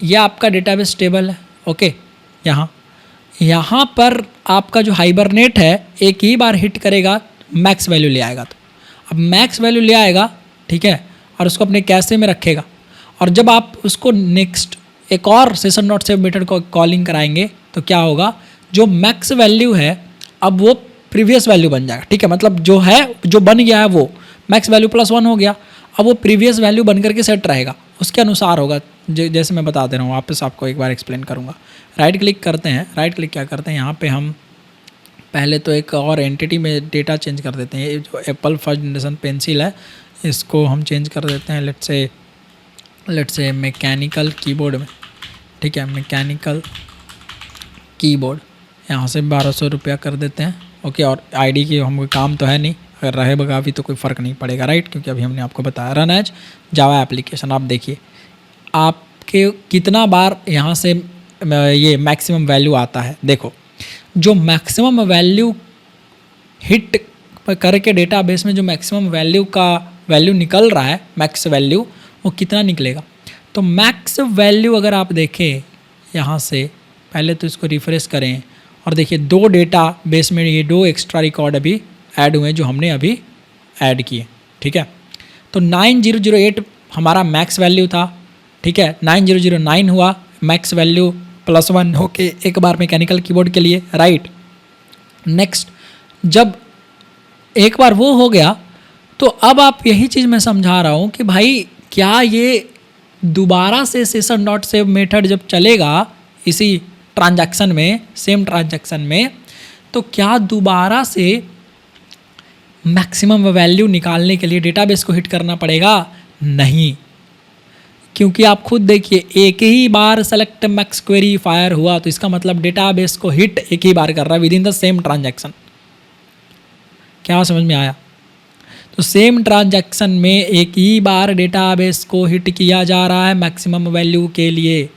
यह आपका डेटाबेस टेबल है. ओके, यहाँ पर आपका जो हाइबरनेट है एक ही बार हिट करेगा, मैक्स वैल्यू ले आएगा. तो अब मैक्स वैल्यू ले आएगा, ठीक है, और उसको अपने कैशे में रखेगा. और जब आप उसको नेक्स्ट एक और सेशन डॉट सेव मेथड को कॉलिंग कराएंगे तो क्या होगा, जो मैक्स वैल्यू है अब वो प्रीवियस वैल्यू बन जाएगा. ठीक है, मतलब जो है, जो बन गया है वो मैक्स वैल्यू प्लस 1 हो गया. अब वो प्रीवियस वैल्यू बन करके सेट रहेगा, उसके अनुसार होगा. जैसे मैं बता दे रहा हूँ, वापस आपको एक बार एक्सप्लेन करूँगा. राइट क्लिक करते हैं, राइट क्लिक क्या करते हैं, यहाँ पे हम पहले तो एक और एंटिटी में डेटा चेंज कर देते हैं. ये जो एप्पल फर्स्ट जनरेशन पेंसिल है इसको हम चेंज कर देते हैं लेट्स से मैकेनिकल कीबोर्ड में. ठीक है, मैकेनिकल कीबोर्ड यहाँ से 1200 रुपया कर देते हैं. ओके, और आईडी की हम काम तो है नहीं, अगर रहे बगा भी तो कोई फ़र्क नहीं पड़ेगा. राइट, क्योंकि अभी हमने आपको बताया रन एज जावा एप्लीकेशन. आप देखिए आपके कितना बार यहाँ से ये मैक्सिमम वैल्यू आता है. देखो, जो मैक्सिमम वैल्यू हिट करके डेटाबेस में जो मैक्सिमम वैल्यू निकल रहा है, मैक्स वैल्यू, वो कितना निकलेगा. तो मैक्स वैल्यू अगर आप देखें यहाँ से, पहले तो इसको रिफ्रेश करें और देखिए 2 डेटा बेस में ये 2 एक्स्ट्रा रिकॉर्ड अभी ऐड हुए जो हमने अभी ऐड किए. ठीक है, तो 9008 हमारा मैक्स वैल्यू था. ठीक है, 9009 हुआ मैक्स वैल्यू प्लस 1 होके एक बार मैकेनिकल कीबोर्ड के लिए. राइट, नेक्स्ट जब एक बार वो हो गया तो अब आप यही चीज़ मैं समझा रहा हूँ कि भाई क्या ये दोबारा से सेशन डॉट सेव मेथड जब चलेगा इसी ट्रांजैक्शन में, सेम ट्रांजैक्शन में, तो क्या दोबारा से मैक्सिमम वैल्यू निकालने के लिए डेटाबेस को हिट करना पड़ेगा? नहीं, क्योंकि आप खुद देखिए एक ही बार सेलेक्ट मैक्स क्वेरी फायर हुआ तो इसका मतलब डेटाबेस को हिट एक ही बार कर रहा है with in the same transaction. क्या समझ में आया? तो सेम ट्रांजैक्शन में एक ही बार डेटाबेस को हिट किया जा रहा है मैक्सिमम वैल्यू के लिए.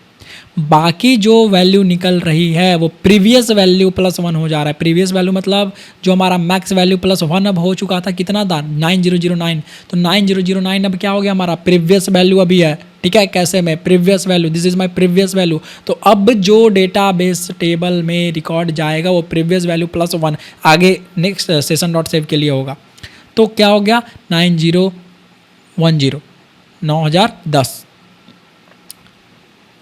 बाकी जो वैल्यू निकल रही है वो प्रीवियस वैल्यू प्लस 1 हो जा रहा है. प्रीवियस वैल्यू मतलब जो हमारा मैक्स वैल्यू प्लस 1 अब हो चुका था, कितना था 9009. तो 9009 अब क्या हो गया, हमारा प्रीवियस वैल्यू अभी है. ठीक है, कैसे में previous value, this is my previous value. तो अब जो डेटाबेस टेबल में रिकॉर्ड जाएगा वो प्रीवियस वैल्यू प्लस 1 आगे नेक्स्ट सेशन डॉट सेव के लिए होगा. तो क्या हो गया 9010, 9010.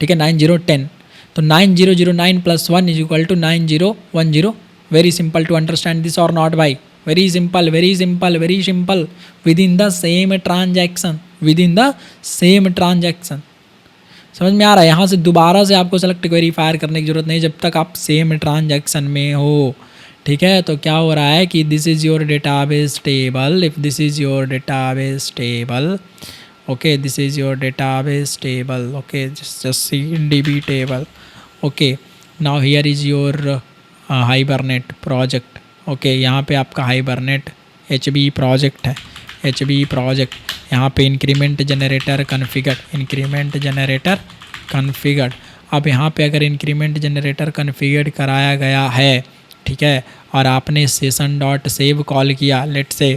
ठीक है, 9010. तो 9009 plus 1 is equal to 9010. Very simple to understand this or not भाई, very simple, very simple, very simple. Within the same transaction, within the same transaction. समझ में आ रहा है? यहाँ से दोबारा से आपको सेलेक्ट वेरीफायर करने की जरूरत नहीं जब तक आप सेम ट्रांजैक्शन में हो. ठीक है, तो क्या हो रहा है कि this is your database table. If this is your database table, okay, this is your database table. Okay, just see db table. Okay, now here is your hibernate project. Okay, यहाँ पे आपका hibernate hb project है, hb project. यहाँ पे increment generator configured. अब यहाँ पे अगर increment generator configured कराया गया है, ठीक है, और आपने session dot save कॉल किया, let's say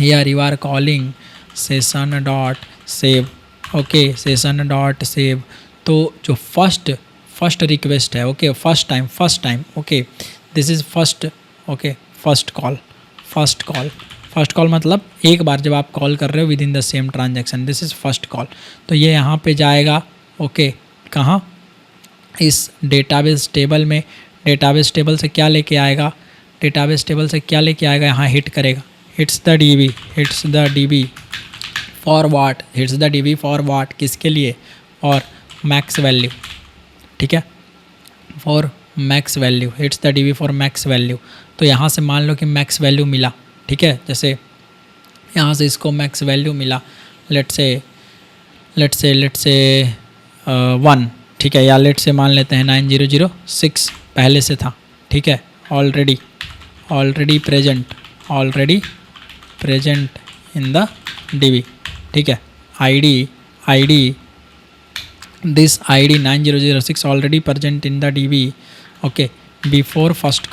here you are calling session dot save. Okay, session dot save. तो जो फर्स्ट रिक्वेस्ट है, okay, first time, okay, this is first, okay, first first call मतलब एक बार जब आप कॉल कर रहे हो with in the same transaction, this is first call. तो ये यहाँ पे जाएगा, ओके, कहाँ, इस डेटाबेस टेबल में। डेटाबेस टेबल से क्या लेके आएगा, डेटाबेस टेबल से क्या लेके आएगा, यहाँ हिट करेगा, hits the dB, hits the dB for watt, hits the dB for वाट, किसके लिए, और मैक्स वैल्यू, ठीक है, for max value, hits the dB for max value. तो यहाँ से मान लो कि मैक्स वैल्यू मिला, ठीक है, जैसे यहाँ से इसको मैक्स वैल्यू मिला, लेट्स से 1, ठीक है, या लेट से मान लेते हैं 9006 पहले से था, ठीक है, already present in the DB, ठीक है, ID this ID 9006 already present in the DB, okay, before first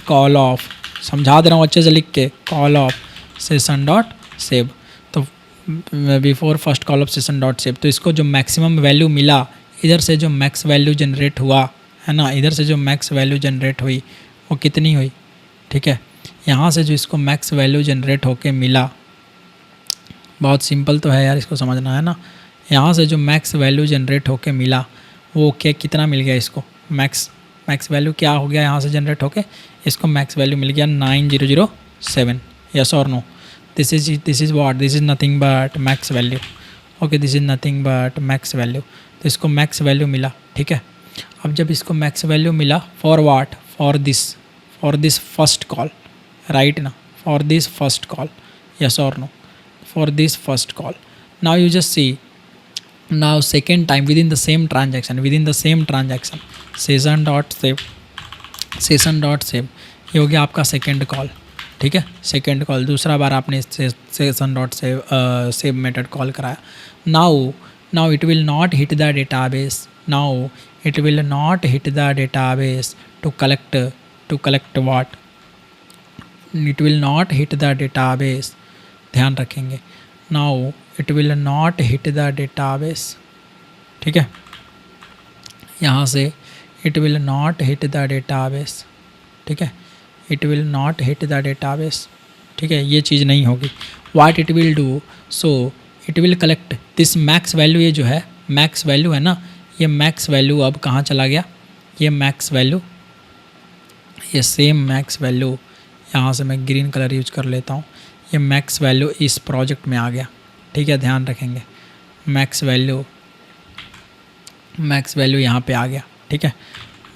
call of, समझा दे रहा हूँ अच्छे से लिख के, call of session dot save. तो before first call of session dot save, तो इसको जो मैक्सिमम वैल्यू मिला, इधर से जो मैक्स वैल्यू जनरेट हुआ है ना, इधर से जो मैक्स वैल्यू जनरेट हुई वो कितनी हुई, ठीक है, यहाँ से जो इसको मैक्स वैल्यू जनरेट होके मिला, बहुत सिंपल तो है यार, इसको समझना है ना, यहाँ से जो मैक्स वैल्यू जनरेट होके मिला वो क्या, कितना मिल गया इसको, मैक्स वैल्यू क्या हो गया, यहाँ से जनरेट होके इसको मैक्स वैल्यू मिल गया 9007, यस और no, this is what, this is nothing but max value, okay, this is nothing but max value. तो इसको मैक्स वैल्यू मिला, ठीक है। अब जब इसको मैक्स वैल्यू मिला for what, for this first call, right ना, for this first call, yes और no, for this first call. Now you just see, now second time within the same transaction session dot save, ये हो गया आपका second call, ठीक है, second call, दूसरा बार आपने session dot save method call कराया। Now it will not hit the database, to collect what, it will not hit the database, ध्यान रखेंगे, now it will not hit the database, ठीक है, यहाँ से it will not hit the database, ठीक है, it will not hit the database, ठीक है, ये चीज़ नहीं होगी। What it will do, so it will collect this max value, ये जो है मैक्स वैल्यू है ना, ये मैक्स वैल्यू अब कहाँ चला गया, ये मैक्स वैल्यू, ये सेम मैक्स वैल्यू, यहाँ से मैं ग्रीन कलर यूज कर लेता हूँ, ये मैक्स वैल्यू इस प्रोजेक्ट में आ गया, ठीक है, ध्यान रखेंगे, मैक्स वैल्यू यहाँ पे आ गया, ठीक है,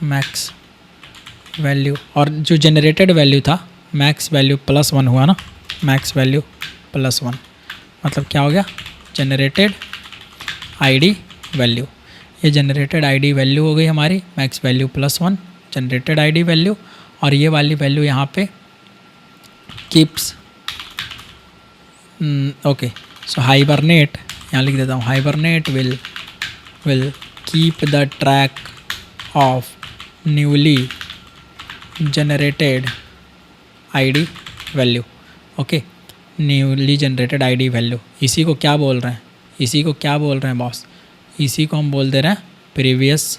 मैक्स वैल्यू, और जो जनरेटेड वैल्यू था मैक्स वैल्यू +1 हुआ ना, मैक्स वैल्यू +1 मतलब क्या हो गया, जनरेटेड आईडी वैल्यू, ये जनरेटेड आईडी वैल्यू हो गई हमारी, max value +1 generated ID value, और ये वाली वैल्यू यहाँ पे कीप्स, ओके, सो हाइबरनेट, यहाँ लिख देता हूँ, hibernate will keep the track of newly generated ID value, okay, newly generated ID value, इसी को क्या बोल रहे हैं, बॉस, इसी को हम बोल दे रहे हैं प्रीवियस,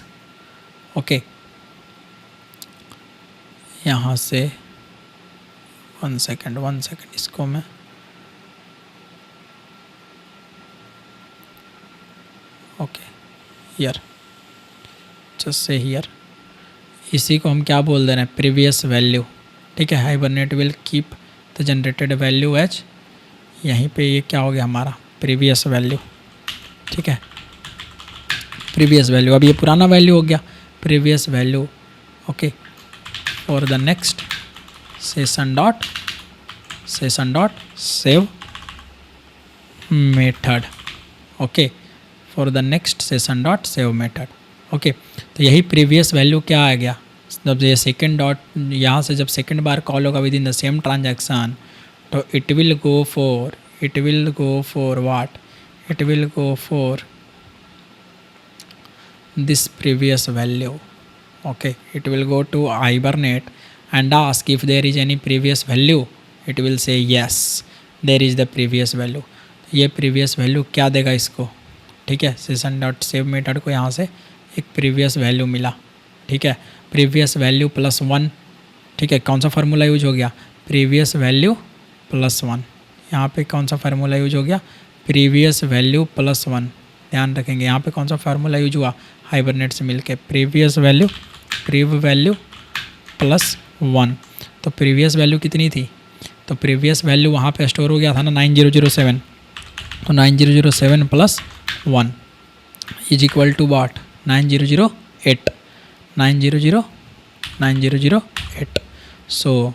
ओके, यहाँ से वन सेकेंड इसको मैं, okay, here, just say here, इसी को हम क्या बोल दे रहे हैं, प्रीवियस वैल्यू, ठीक है, hibernate will keep the generated value as, यहीं पे ये क्या हो गया हमारा प्रीवियस वैल्यू, ठीक है, प्रीवियस वैल्यू, अब ये पुराना वैल्यू हो गया, previous value, okay, for the next session dot save method, okay, for the next session dot save method, okay. तो यही प्रीवियस वैल्यू क्या आ गया, जब ये सेकेंड डॉट, यहाँ से जब सेकेंड बार कॉल होगा within the same transaction, तो it will go for what, it will go for this previous value, okay, it will go to Hibernate and ask if there is any previous value, it will say yes there is the previous value, ये previous value क्या देगा इसको, ठीक है, session dot save method को यहाँ से एक प्रीवियस वैल्यू मिला, ठीक है, प्रीवियस वैल्यू +1, ठीक है, कौन सा फार्मूला यूज हो गया, प्रीवियस वैल्यू प्लस 1, यहाँ पे कौन सा फार्मूला यूज हो गया, प्रीवियस वैल्यू प्लस 1, ध्यान रखेंगे यहाँ पे कौन सा फार्मूला यूज हुआ, हाइबरनेट से मिलके प्रीवियस वैल्यू प्लस 1। तो प्रीवियस वैल्यू कितनी थी, तो प्रीवियस वैल्यू वहाँ पे स्टोर हो गया था ना 9007, तो 9007 plus 1 is equal to what, 9008, 9008। So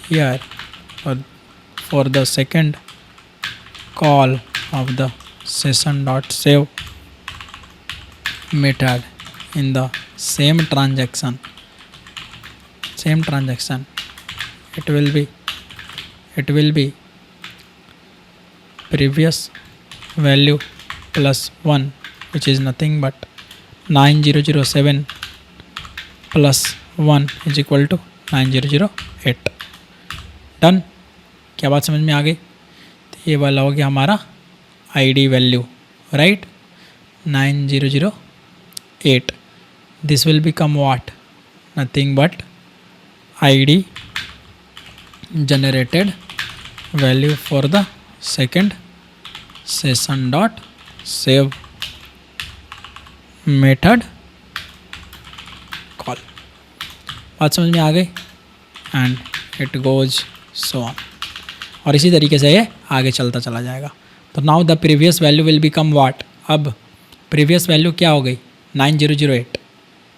here for the second call of the session dot save method in the same transaction it will be previous value plus 1, which is nothing but 9007 plus 1 is equal to 9008। Done, क्या बात समझ में आ गई। तो ये वाला हो गया हमारा ID value, right, 9008। This will become what, nothing but ID generated value for the second session dot save method call. बात समझ में आ गई, and it goes so on, और इसी तरीके से ये आगे चलता चला जाएगा। तो now the previous value will become what, अब प्रीवियस वैल्यू क्या हो गई 9008।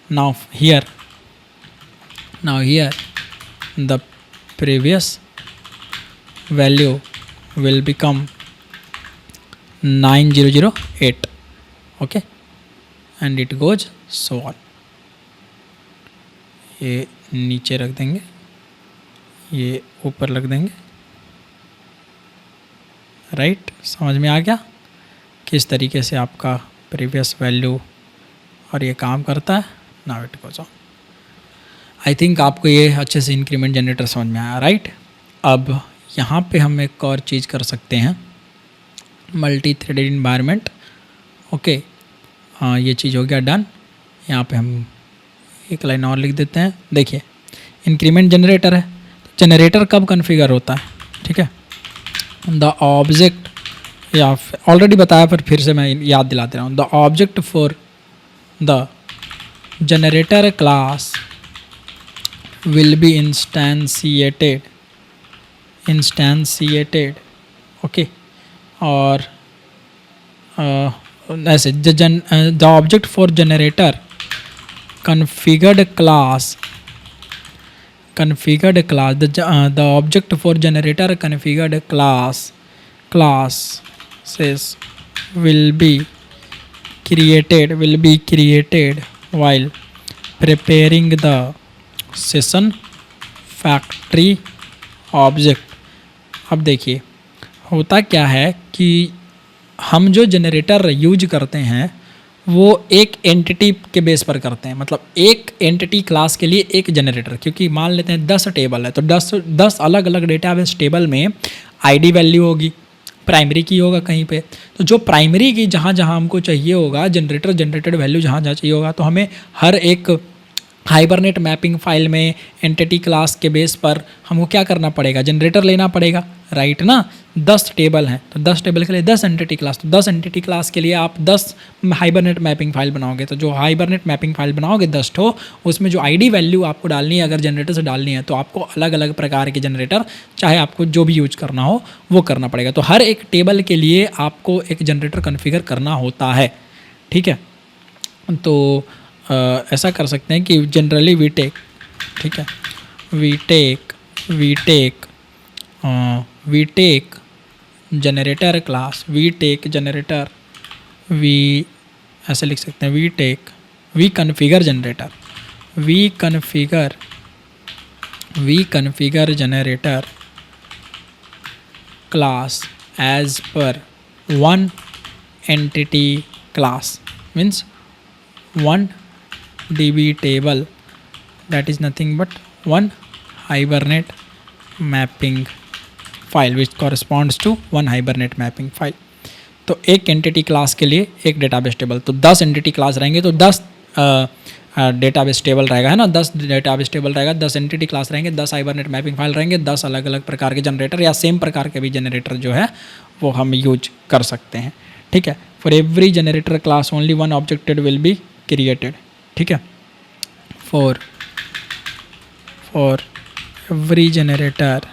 Now here the previous value will become 9008, okay, and it goes so on. ये नीचे रख देंगे, ये ऊपर रख देंगे, राइट। समझ में आ गया किस तरीके से आपका प्रीवियस वैल्यू और ये काम करता है। Now it goes on. I think आपको ये अच्छे से इंक्रीमेंट जनरेटर समझ में आया, राइट। अब यहाँ पे हम एक और चीज़ कर सकते हैं, मल्टी थ्रेडेड इन्वायरमेंट, ओके। हाँ, ये चीज़ हो गया डन। यहाँ पे हम एक लाइन और लिख देते हैं। देखिए इंक्रीमेंट जनरेटर है, जनरेटर कब कॉन्फ़िगर होता है, ठीक है, द ऑब्जेक्ट, या ऑलरेडी बताया पर फिर से मैं याद दिलाते रहा हूँ, the object for the generator class will be instantiated, okay. और ऐसे the object for generator configured class the object for generator configured classes will be created while preparing the session factory object। अब देखिए होता क्या है कि हम जो जनरेटर यूज करते हैं वो एक एंटिटी के बेस पर करते हैं, मतलब एक एंटिटी क्लास के लिए एक जनरेटर। क्योंकि मान लेते हैं 10 टेबल है, तो 10 अलग अलग डेटाबेस टेबल में आईडी वैल्यू होगी, प्राइमरी की होगा कहीं पे, तो जो प्राइमरी की जहाँ जहाँ हमको चाहिए होगा जनरेटेड वैल्यू जहाँ जहाँ चाहिए होगा, तो हमें हर एक हाइबरनेट मैपिंग फाइल में एंटिटी क्लास के बेस पर हमको क्या करना पड़ेगा, जनरेटर लेना पड़ेगा, राइट ना। 10 टेबल हैं तो 10 टेबल के लिए 10 एंटिटी क्लास, तो 10 एंटिटी क्लास के लिए आप 10 हाइबरनेट मैपिंग फाइल बनाओगे। तो जो हाइबरनेट मैपिंग फाइल बनाओगे 10 ठो, उसमें जो आईडी वैल्यू आपको डालनी है, अगर जनरेटर से डालनी है, तो आपको अलग अलग प्रकार के जनरेटर, चाहे आपको जो भी यूज करना हो वो करना पड़ेगा। तो हर एक टेबल के लिए आपको एक जनरेटर कॉन्फ़िगर करना होता है, ठीक है। तो ऐसा कर सकते हैं कि जनरली वी टेक, ठीक है, वी टेक जनरेटर क्लास, ऐसे लिख सकते हैं, we configure generator class as per one entity class, means one DB table, that is nothing but one Hibernate mapping file which corresponds to one Hibernate mapping file। तो एक entity class के लिए एक database table, तो 10 entity class रहेंगे तो 10 database table रहेगा, है ना, 10 डेटाबेस टेबल रहेगा, 10 एंटिटी क्लास रहेंगे, 10 हाइबरनेट मैपिंग फाइल रहेंगे, 10 अलग अलग प्रकार के जनरेटर या सेम प्रकार के भी जनरेटर जो है वो हम यूज कर सकते हैं, ठीक है। For every generator class only one objected will be created, ठीक है। For every generator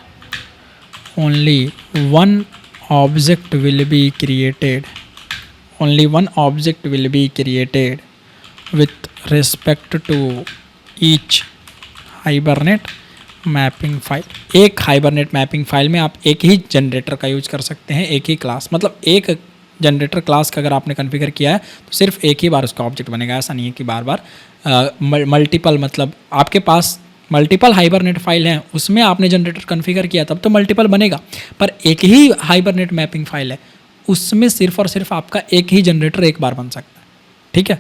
only one object will be created, only one object will be created with respect to each hibernate mapping file। एक hibernate mapping file में आप एक ही generator का use कर सकते हैं, एक ही क्लास, मतलब एक जनरेटर क्लास का अगर आपने कॉन्फ़िगर किया है तो सिर्फ एक ही बार उसका ऑब्जेक्ट बनेगा, ऐसा नहीं है कि बार बार मल्टीपल, मतलब आपके पास मल्टीपल हाइबरनेट फाइल हैं उसमें आपने जनरेटर कॉन्फ़िगर किया तब तो मल्टीपल बनेगा, पर एक ही हाइबरनेट मैपिंग फाइल है उसमें सिर्फ और सिर्फ आपका एक ही जनरेटर एक बार बन सकता है, ठीक है,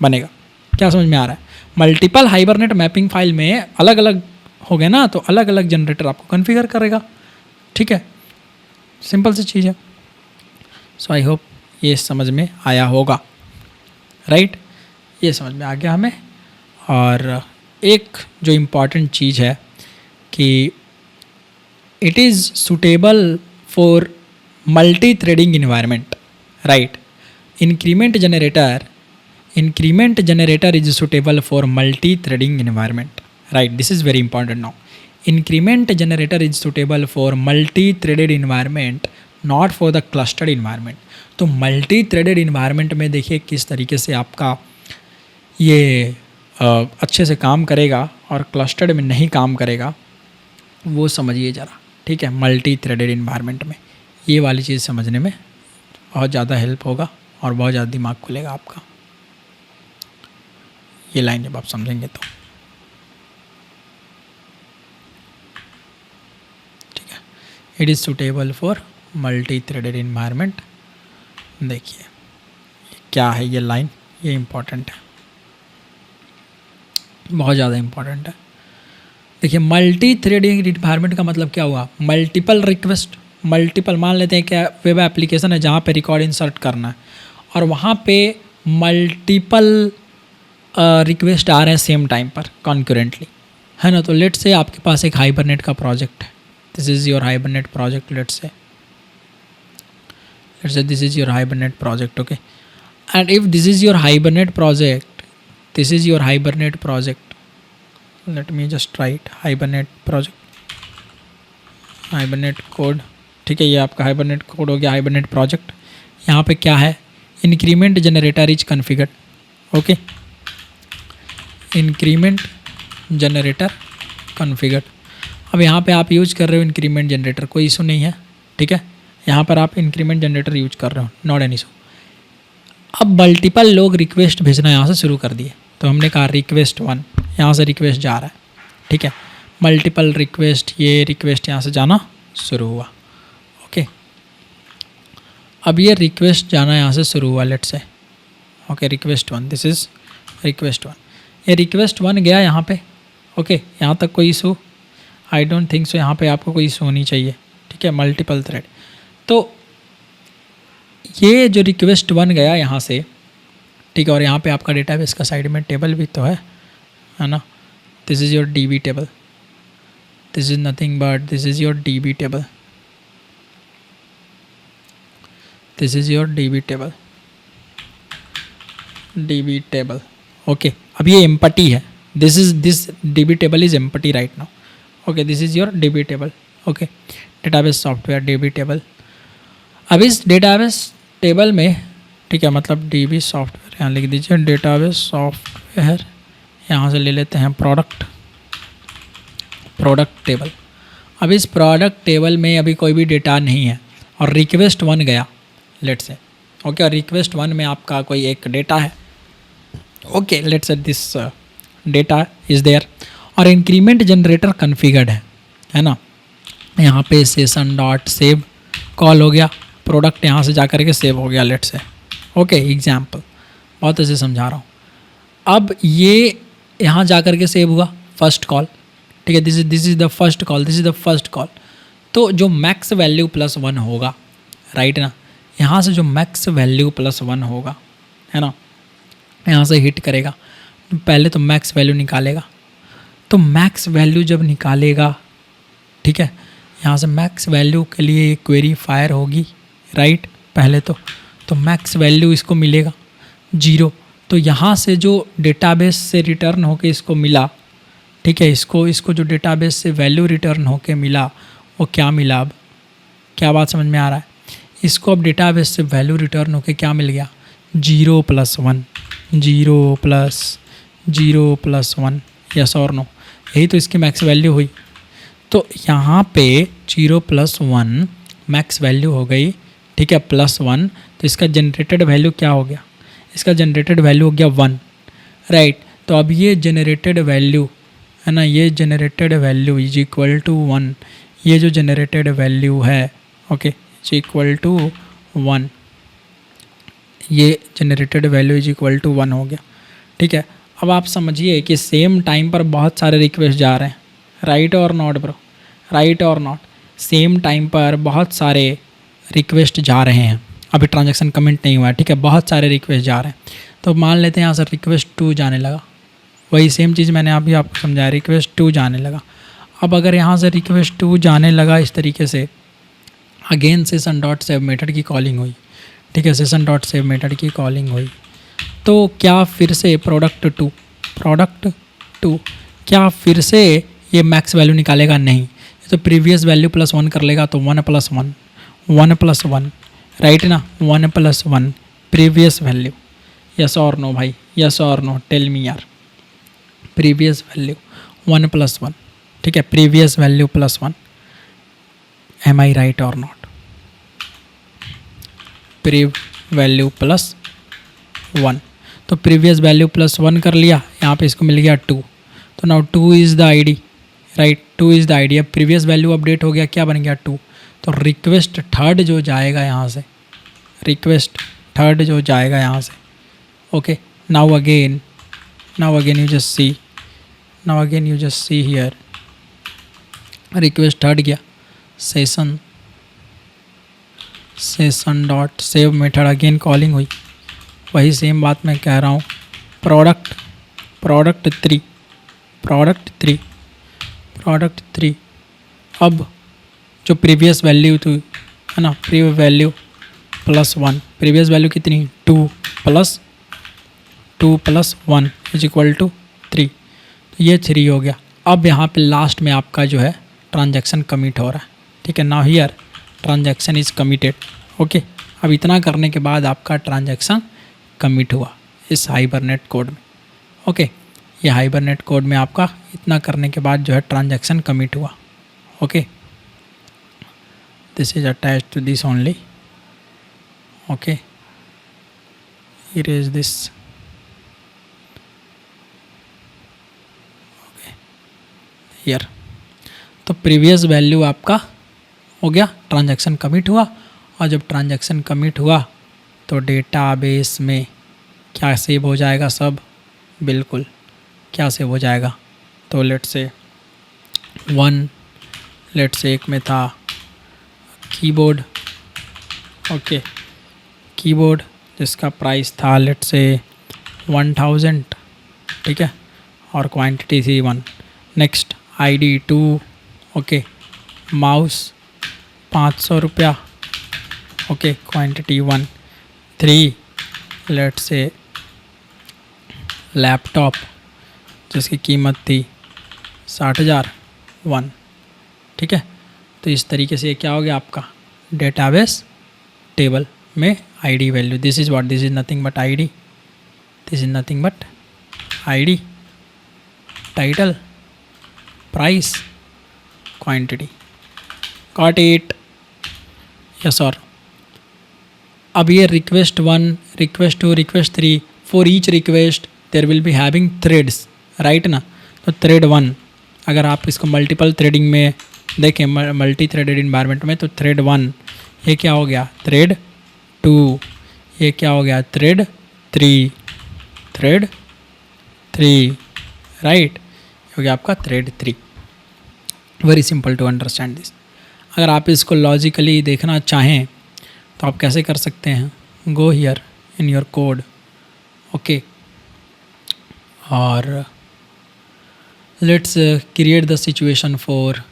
बनेगा। क्या समझ में आ रहा है? मल्टीपल हाइबरनेट मैपिंग फाइल में अलग अलग हो गए ना, तो अलग अलग जनरेटर आपको कॉन्फ़िगर करेगा, ठीक है, सिंपल सी चीज़ है। सो आई होप ये समझ में आया होगा, राइट, ये समझ में आ गया हमें। और एक जो इम्पॉर्टेंट चीज़ है कि it is suitable for multi-threading environment, right? Increment generator is suitable for multi-threading environment, right? This is very important now. Increment generator is suitable for multi-threaded environment, not for the clustered environment। तो multi-threaded environment में देखिए किस तरीके से आपका ये अच्छे से काम करेगा और clustered में नहीं काम करेगा, वो समझिए ज़रा, ठीक है। multi-threaded environment में ये वाली चीज़ समझने में बहुत ज़्यादा हेल्प होगा और बहुत ज़्यादा दिमाग खुलेगा आपका, ये लाइन जब आप समझेंगे तो, ठीक है। It is suitable for multi threaded environment. देखिए क्या है ये लाइन, ये इम्पॉर्टेंट है, बहुत ज़्यादा इम्पॉर्टेंट है। देखिए मल्टी थ्रेडिंग इन्वायरमेंट का मतलब क्या हुआ? मल्टीपल रिक्वेस्ट, मल्टीपल, मान लेते हैं क्या वेब एप्लीकेशन है जहाँ पे रिकॉर्ड इंसर्ट करना है और वहाँ पे मल्टीपल रिक्वेस्ट आ रहे हैं सेम टाइम पर कॉन्करेंटली, है ना। तो लेट्स से आपके पास एक हाइबरनेट का प्रोजेक्ट है, this is your hibernate project, let's say this is your hibernate project, okay. And if this is your hibernate project, this is your hibernate project, let me just right hibernate project, hibernate code, ठीक है, ये आपका hibernate code हो गया, hibernate project. यहाँ पे क्या है? Increment generator is configured, okay, increment generator configured. अब यहाँ पे आप यूज कर रहे हो इंक्रीमेंट जनरेटर, कोई इशू नहीं है, ठीक है, यहाँ पर आप इंक्रीमेंट जनरेटर यूज कर रहे हो, नॉट एन इशू। अब मल्टीपल लोग रिक्वेस्ट भेजना यहाँ से शुरू कर दिए, तो हमने कहा रिक्वेस्ट 1, यहाँ से रिक्वेस्ट जा रहा है, ठीक है, मल्टीपल रिक्वेस्ट, ये रिक्वेस्ट यहाँ से जाना शुरू हुआ, ओके। अब ये रिक्वेस्ट जाना यहाँ से शुरू हुआ, let's say, okay, request 1, this is request 1, ये रिक्वेस्ट 1 गया यहाँ पे, ओके, यहाँ तक कोई issue? I don't think so, यहाँ पे आपको कोई इशू होनी चाहिए, ठीक है, मल्टीपल थ्रेड। तो ये जो रिक्वेस्ट 1 गया यहाँ से, ठीक है, और यहाँ पे आपका डेटाबेस का साइड में टेबल भी तो है ना, this is your dB table, this is nothing but this is your dB table, this is your dB table, dB table, okay. अब ये एम्पटी है, this dB table is empty right now, okay, this is your dB table, okay, database software dB table. अब इस database table में, ठीक है, मतलब dB software यहाँ लिख दीजिए, डेटाबेस सॉफ्टवेयर, यहाँ से ले लेते हैं प्रोडक्ट टेबल। अब इस प्रोडक्ट टेबल में अभी कोई भी डेटा नहीं है और रिक्वेस्ट 1 गया, लेट्स से, ओके, और रिक्वेस्ट 1 में आपका कोई एक डेटा है, okay, let's say this data is there, और इंक्रीमेंट जनरेटर कॉन्फ़िगर्ड है ना, यहाँ पे सेशन डॉट सेव कॉल हो गया, प्रोडक्ट यहाँ से जा कर के सेव हो गया, लेट्स से, ओके, एग्जाम्पल, बहुत अच्छे समझा रहा हूँ। अब ये यहाँ जा कर के सेव हुआ, फर्स्ट कॉल, ठीक है, this is the first call, this is the first call. तो जो मैक्स वैल्यू +1 होगा, राइट ना, यहाँ से जो मैक्स वैल्यू +1 होगा, है ना, यहाँ से हिट करेगा, पहले तो मैक्स वैल्यू निकालेगा। तो मैक्स वैल्यू जब निकालेगा, ठीक है, यहाँ से मैक्स वैल्यू के लिए एक क्वेरी फायर होगी, राइट। पहले तो मैक्स वैल्यू इसको मिलेगा 0। तो यहाँ से जो डेटाबेस से रिटर्न होके इसको मिला, ठीक है, इसको जो डेटाबेस से वैल्यू रिटर्न होके मिला वो क्या मिला? अब क्या बात समझ में आ रहा है? इसको अब डेटाबेस से वैल्यू रिटर्न होके क्या मिल गया? 0 + 1, 0 + 1, यस और नो, यही तो इसकी मैक्स वैल्यू हुई। तो यहाँ पे 0 + 1 मैक्स वैल्यू हो गई, ठीक है, +1। तो इसका जनरेटेड वैल्यू क्या हो गया? इसका जनरेटेड वैल्यू हो गया 1, राइट। तो अब ये जनरेटेड वैल्यू है ना, ये generated value is equal to 1, ये जो जनरेटेड वैल्यू है, ओके, इज इक्वल टू 1, ये generated value is equal to 1 हो गया, ठीक है। अब आप समझिए कि सेम टाइम पर बहुत सारे रिक्वेस्ट जा रहे हैं, राइट और नॉट ब्रो, राइट और नॉट। सेम टाइम पर बहुत सारे रिक्वेस्ट जा रहे हैं, अभी ट्रांजैक्शन कमेंट नहीं हुआ है, ठीक है, बहुत सारे रिक्वेस्ट जा रहे हैं। तो मान लेते हैं यहाँ से रिक्वेस्ट 2 जाने लगा, वही सेम चीज़ मैंने अभी आपको समझाया, रिक्वेस्ट 2 जाने लगा। अब अगर यहाँ से रिक्वेस्ट 2 जाने लगा इस तरीके से, अगेन session.save मेथड की कॉलिंग हुई, ठीक है, session.save मेथड की कॉलिंग हुई, तो क्या फिर से प्रोडक्ट टू क्या फिर से ये मैक्स वैल्यू निकालेगा? नहीं, तो प्रीवियस वैल्यू +1 कर लेगा, तो 1 + 1, 1 + 1, राइट ना, 1 + 1 प्रीवियस वैल्यू, यस और नो भाई, यस और नो, टेल मी यार। प्रीवियस वैल्यू 1 + 1, ठीक है, प्रीवियस वैल्यू +1, एम आई राइट और नॉट? प्रीव वैल्यू +1, तो प्रीवियस वैल्यू +1 कर लिया, यहाँ पे इसको मिल गया 2, तो now 2 is the ID, right, 2 is the ID. अब प्रीवियस वैल्यू अपडेट हो गया, क्या बन गया? 2। तो रिक्वेस्ट थर्ड जो जाएगा यहाँ से, रिक्वेस्ट थर्ड जो जाएगा यहाँ से, okay, now again you just see here, request third गया, session.save मेथड अगेन कॉलिंग हुई, वही सेम बात मैं कह रहा हूँ, प्रोडक्ट 3। अब जो प्रीवियस वैल्यू थी, है ना, प्रीवियस वैल्यू +1, प्रीवियस वैल्यू कितनी? 2 + 1 इज इक्वल टू 3, तो ये 3 हो गया। अब यहाँ पे लास्ट में आपका जो है ट्रांजैक्शन कमिट हो रहा है, ठीक है, now here transaction is committed, okay. अब इतना करने के बाद आपका ट्रांजैक्शन कमिट हुआ इस हाइबरनेट कोड में, ओके, ये हाइबरनेट कोड में आपका इतना करने के बाद जो है ट्रांजैक्शन कमिट हुआ, okay. This is attached to this only, okay, erase this, okay, here. तो प्रीवियस वैल्यू आपका हो गया, ट्रांजैक्शन कमिट हुआ, और जब ट्रांजैक्शन कमिट हुआ तो डेटाबेस में क्या सेव हो जाएगा? सब बिल्कुल, क्या सेव हो जाएगा? तो लेट्स से 1, लेट्स से एक में था कीबोर्ड, ओके, कीबोर्ड जिसका प्राइस था लेट्स से 1000, ठीक है, और क्वांटिटी थी 1। नेक्स्ट ID 2, ओके, माउस 500 रुपया, okay, quantity 1। 3 let's say laptop जिसकी कीमत थी 60,000, 1, ठीक है। तो इस तरीके से क्या हो गया आपका डेटाबेस टेबल में ID value, this is what, this is nothing but ID, this is nothing but ID, title, price, quantity, got it, yes और। अब ये request 1, request 2, request 3, for each request there will be having threads, right ना। तो thread 1 अगर आप इसको multiple threading में देखें, मल्टी थ्रेडेड इन्वायरमेंट में, तो थ्रेड 1 ये क्या हो गया? थ्रेड 2, ये क्या हो गया? थ्रेड 3, थ्रेड 3, राइट, हो गया आपका thread 3। Very simple to understand this. अगर आप इसको लॉजिकली देखना चाहें तो आप कैसे कर सकते हैं? Go here in your code, okay, और let's create the situation for,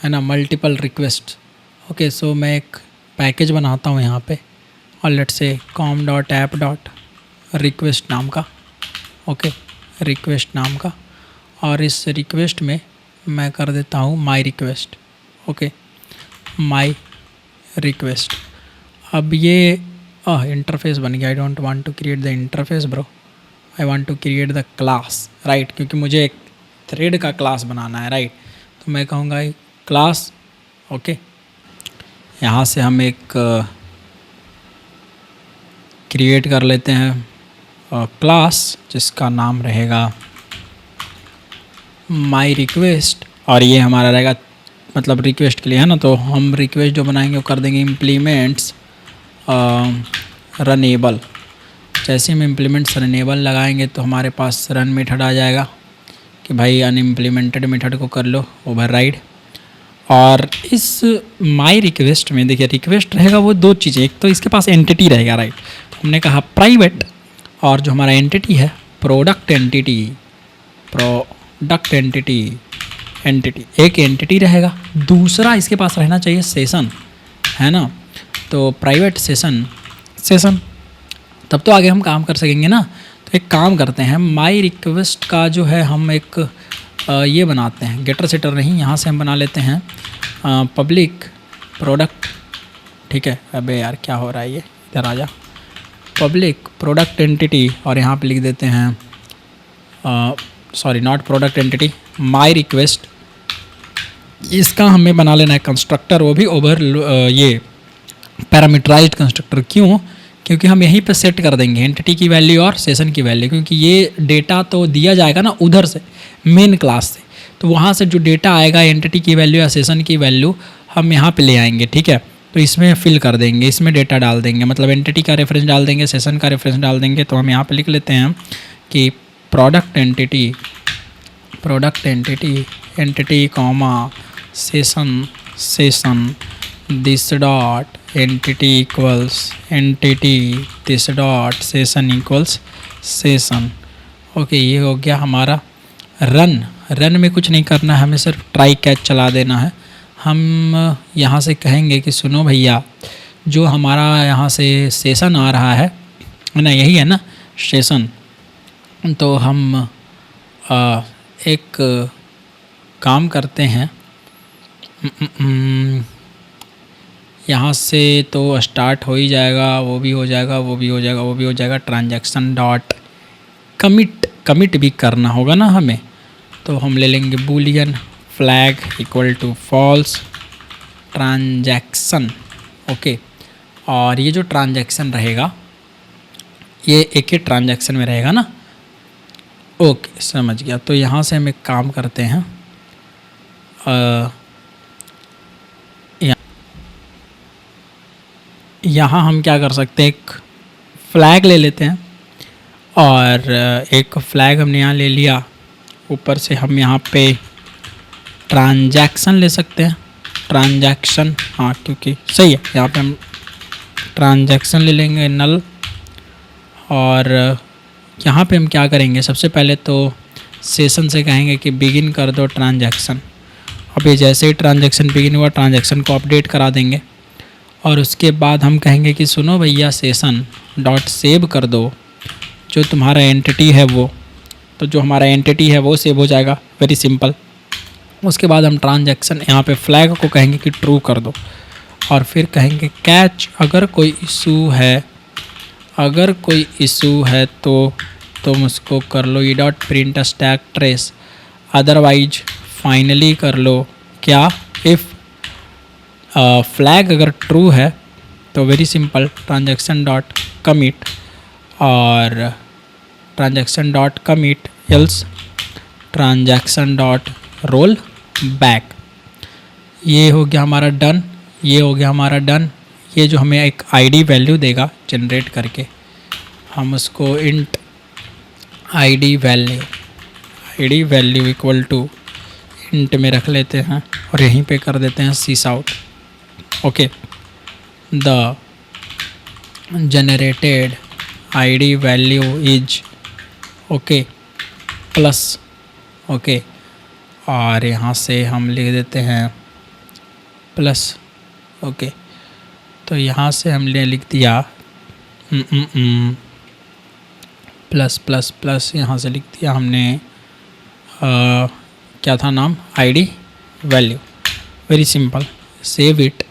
है ना, मल्टीपल रिक्वेस्ट। ओके, सो मैं एक पैकेज बनाता हूँ यहाँ पे और लेट्स से com.app.request नाम का। ओके, रिक्वेस्ट नाम का, और इस रिक्वेस्ट में मैं कर देता हूँ my request. Okay, my request. अब ये इंटरफेस बन गया। I don't want to create the interface bro, I want to create the class, right, क्योंकि मुझे एक थ्रेड का क्लास बनाना है, राइट। तो मैं कहूँगा क्लास। ओके, यहाँ से हम एक क्रिएट कर लेते हैं क्लास जिसका नाम रहेगा माई रिक्वेस्ट, और ये हमारा रहेगा मतलब रिक्वेस्ट के लिए, है ना। तो हम रिक्वेस्ट जो बनाएंगे वो कर देंगे इम्प्लीमेंट्स रनेबल। जैसे हम इम्प्लीमेंट्स रनेबल लगाएंगे तो हमारे पास रन मेथड आ जाएगा कि भाई अनइम्प्लीमेंटेड मेथड को कर लो ओवरराइड। और इस माई रिक्वेस्ट में देखिए रिक्वेस्ट रहेगा वो दो चीज़ें, एक तो इसके पास एंटिटी रहेगा, राइट। तो हमने कहा प्राइवेट, और जो हमारा एंटिटी है product entity, product entity, entity एक एंटिटी रहेगा। दूसरा इसके पास रहना चाहिए सेशन, है ना। तो प्राइवेट सेशन, तब तो आगे हम काम कर सकेंगे ना। तो एक काम करते हैं, माई रिक्वेस्ट का जो है हम एक ये बनाते हैं, गेटर सेटर नहीं, यहाँ से हम बना लेते हैं पब्लिक प्रोडक्ट। ठीक है, अबे यार क्या हो रहा है, ये इधर आ जा। पब्लिक प्रोडक्ट एंटिटी, और यहाँ पे लिख देते हैं sorry not product entity, my request. इसका हमें बना लेना है कंस्ट्रक्टर, वो भी ओवर ये पैरामीटराइज्ड कंस्ट्रक्टर। क्यों? क्योंकि हम यहीं पे सेट कर देंगे एंटिटी की वैल्यू और सेशन की वैल्यू, क्योंकि ये डेटा तो दिया जाएगा ना उधर से मेन क्लास से, तो वहाँ से जो डेटा आएगा एंटिटी की वैल्यू या सेशन की वैल्यू हम यहाँ पे ले आएंगे। ठीक है, तो इसमें फिल कर देंगे, इसमें डेटा डाल देंगे, मतलब एंटिटी का रेफरेंस डाल देंगे, सेशन का रेफरेंस डाल देंगे। तो हम यहाँ पे लिख लेते हैं कि product entity, entity comma session this dot entity equals entity this dot session equals session. Okay, ये हो गया हमारा रन में कुछ नहीं करना है, हमें सिर्फ ट्राई कैच चला देना है। हम यहाँ से कहेंगे कि सुनो भैया, जो हमारा यहाँ से सेशन आ रहा है ना, यही है ना सेशन, तो हम एक काम करते हैं, यहाँ से तो स्टार्ट हो ही जाएगा, वो भी हो जाएगा, ट्रांजैक्शन डॉट कमिट भी करना होगा ना हमें। तो हम ले लेंगे boolean flag equal to false transaction. Okay, और ये जो ट्रांजैक्शन रहेगा ये एक ही ट्रांजैक्शन में रहेगा ना। ओके, समझ गया। तो यहाँ से हम एक काम करते हैं, यहाँ हम क्या कर सकते हैं, एक फ्लैग ले लेते हैं, और एक फ्लैग हमने यहाँ ले लिया, ऊपर से हम यहाँ पे ट्रांजैक्शन ले सकते हैं, ट्रांजैक्शन, हाँ क्योंकि सही है, यहाँ पे हम ट्रांजैक्शन ले लेंगे नल। और यहाँ पे हम क्या करेंगे, सबसे पहले तो सेशन से कहेंगे कि बिगिन कर दो ट्रांजैक्शन। अब ये जैसे ही ट्रांजैक्शन बिगिन हुआ, ट्रांजैक्शन को अपडेट करा देंगे, और उसके बाद हम कहेंगे कि सुनो भैया सेशन डॉट सेव कर दो जो तुम्हारा एंटिटी है वो। तो जो हमारा एंटिटी है वो सेव हो जाएगा, वेरी सिंपल। उसके बाद हम ट्रांजैक्शन यहाँ पे फ्लैग को कहेंगे कि ट्रू कर दो, और फिर कहेंगे कैच, अगर कोई इशू है तो तुम उसको कर लो e dot print stack trace, otherwise finally कर लो क्या, इफ़ फ्लैग अगर ट्रू है तो very simple transaction dot commit, और transaction dot commit else transaction dot roll back. ये हो गया हमारा डन, ये जो हमें एक आईडी वैल्यू देगा जनरेट करके, हम उसको int ID value equal to int में रख लेते हैं, और यहीं पे कर देते हैं sysout. Okay, the generated ID value is, okay, plus, okay, और यहाँ से हम लिख देते हैं प्लस, ओके। तो यहाँ से हमने लिख दिया प्लस प्लस प्लस, यहाँ से लिख दिया हमने क्या था नाम, ID value. Very simple, save it.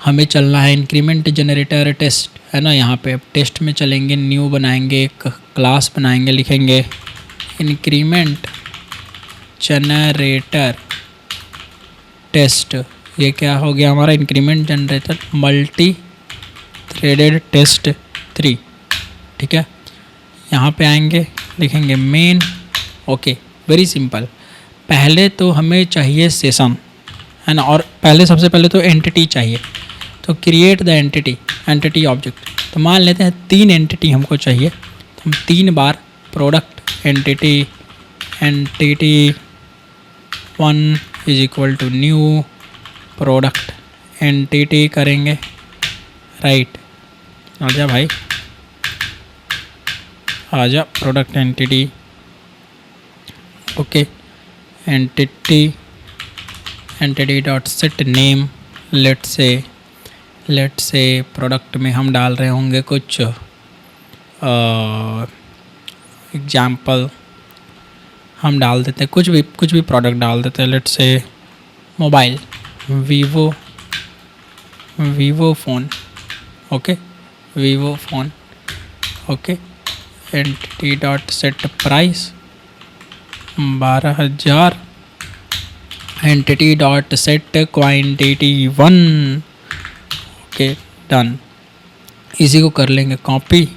हमें चलना है इंक्रीमेंट जनरेटर टेस्ट, है ना। यहाँ पे अब टेस्ट में चलेंगे, न्यू बनाएंगे, क्लास बनाएंगे, लिखेंगे इंक्रीमेंट जनरेटर टेस्ट। ये क्या हो गया हमारा, increment generator multi threaded test 3, ठीक है। यहाँ पे आएंगे, लिखेंगे मेन, ओके। वेरी सिंपल, पहले तो हमें चाहिए सेशन, है ना, और पहले सबसे पहले तो एंटिटी चाहिए। तो क्रिएट द एंटिटी ऑब्जेक्ट। तो मान लेते हैं 3 एंटिटी हमको चाहिए, तो हम 3 बार product entity 1 is equal to new product entity करेंगे, राइट। आजा भाई, आजा, product entity, okay. Entity dot set name, let say product में हम डाल रहे होंगे कुछ एग्जाम्पल, हम डाल देते हैं कुछ भी प्रोडक्ट डाल देते हैं, लेट से mobile, Vivo phone, okay, Vivo phone, okay. Entity dot set price 12,000, entity dot set quantity 1, okay, done. इसी को कर लेंगे कॉपी,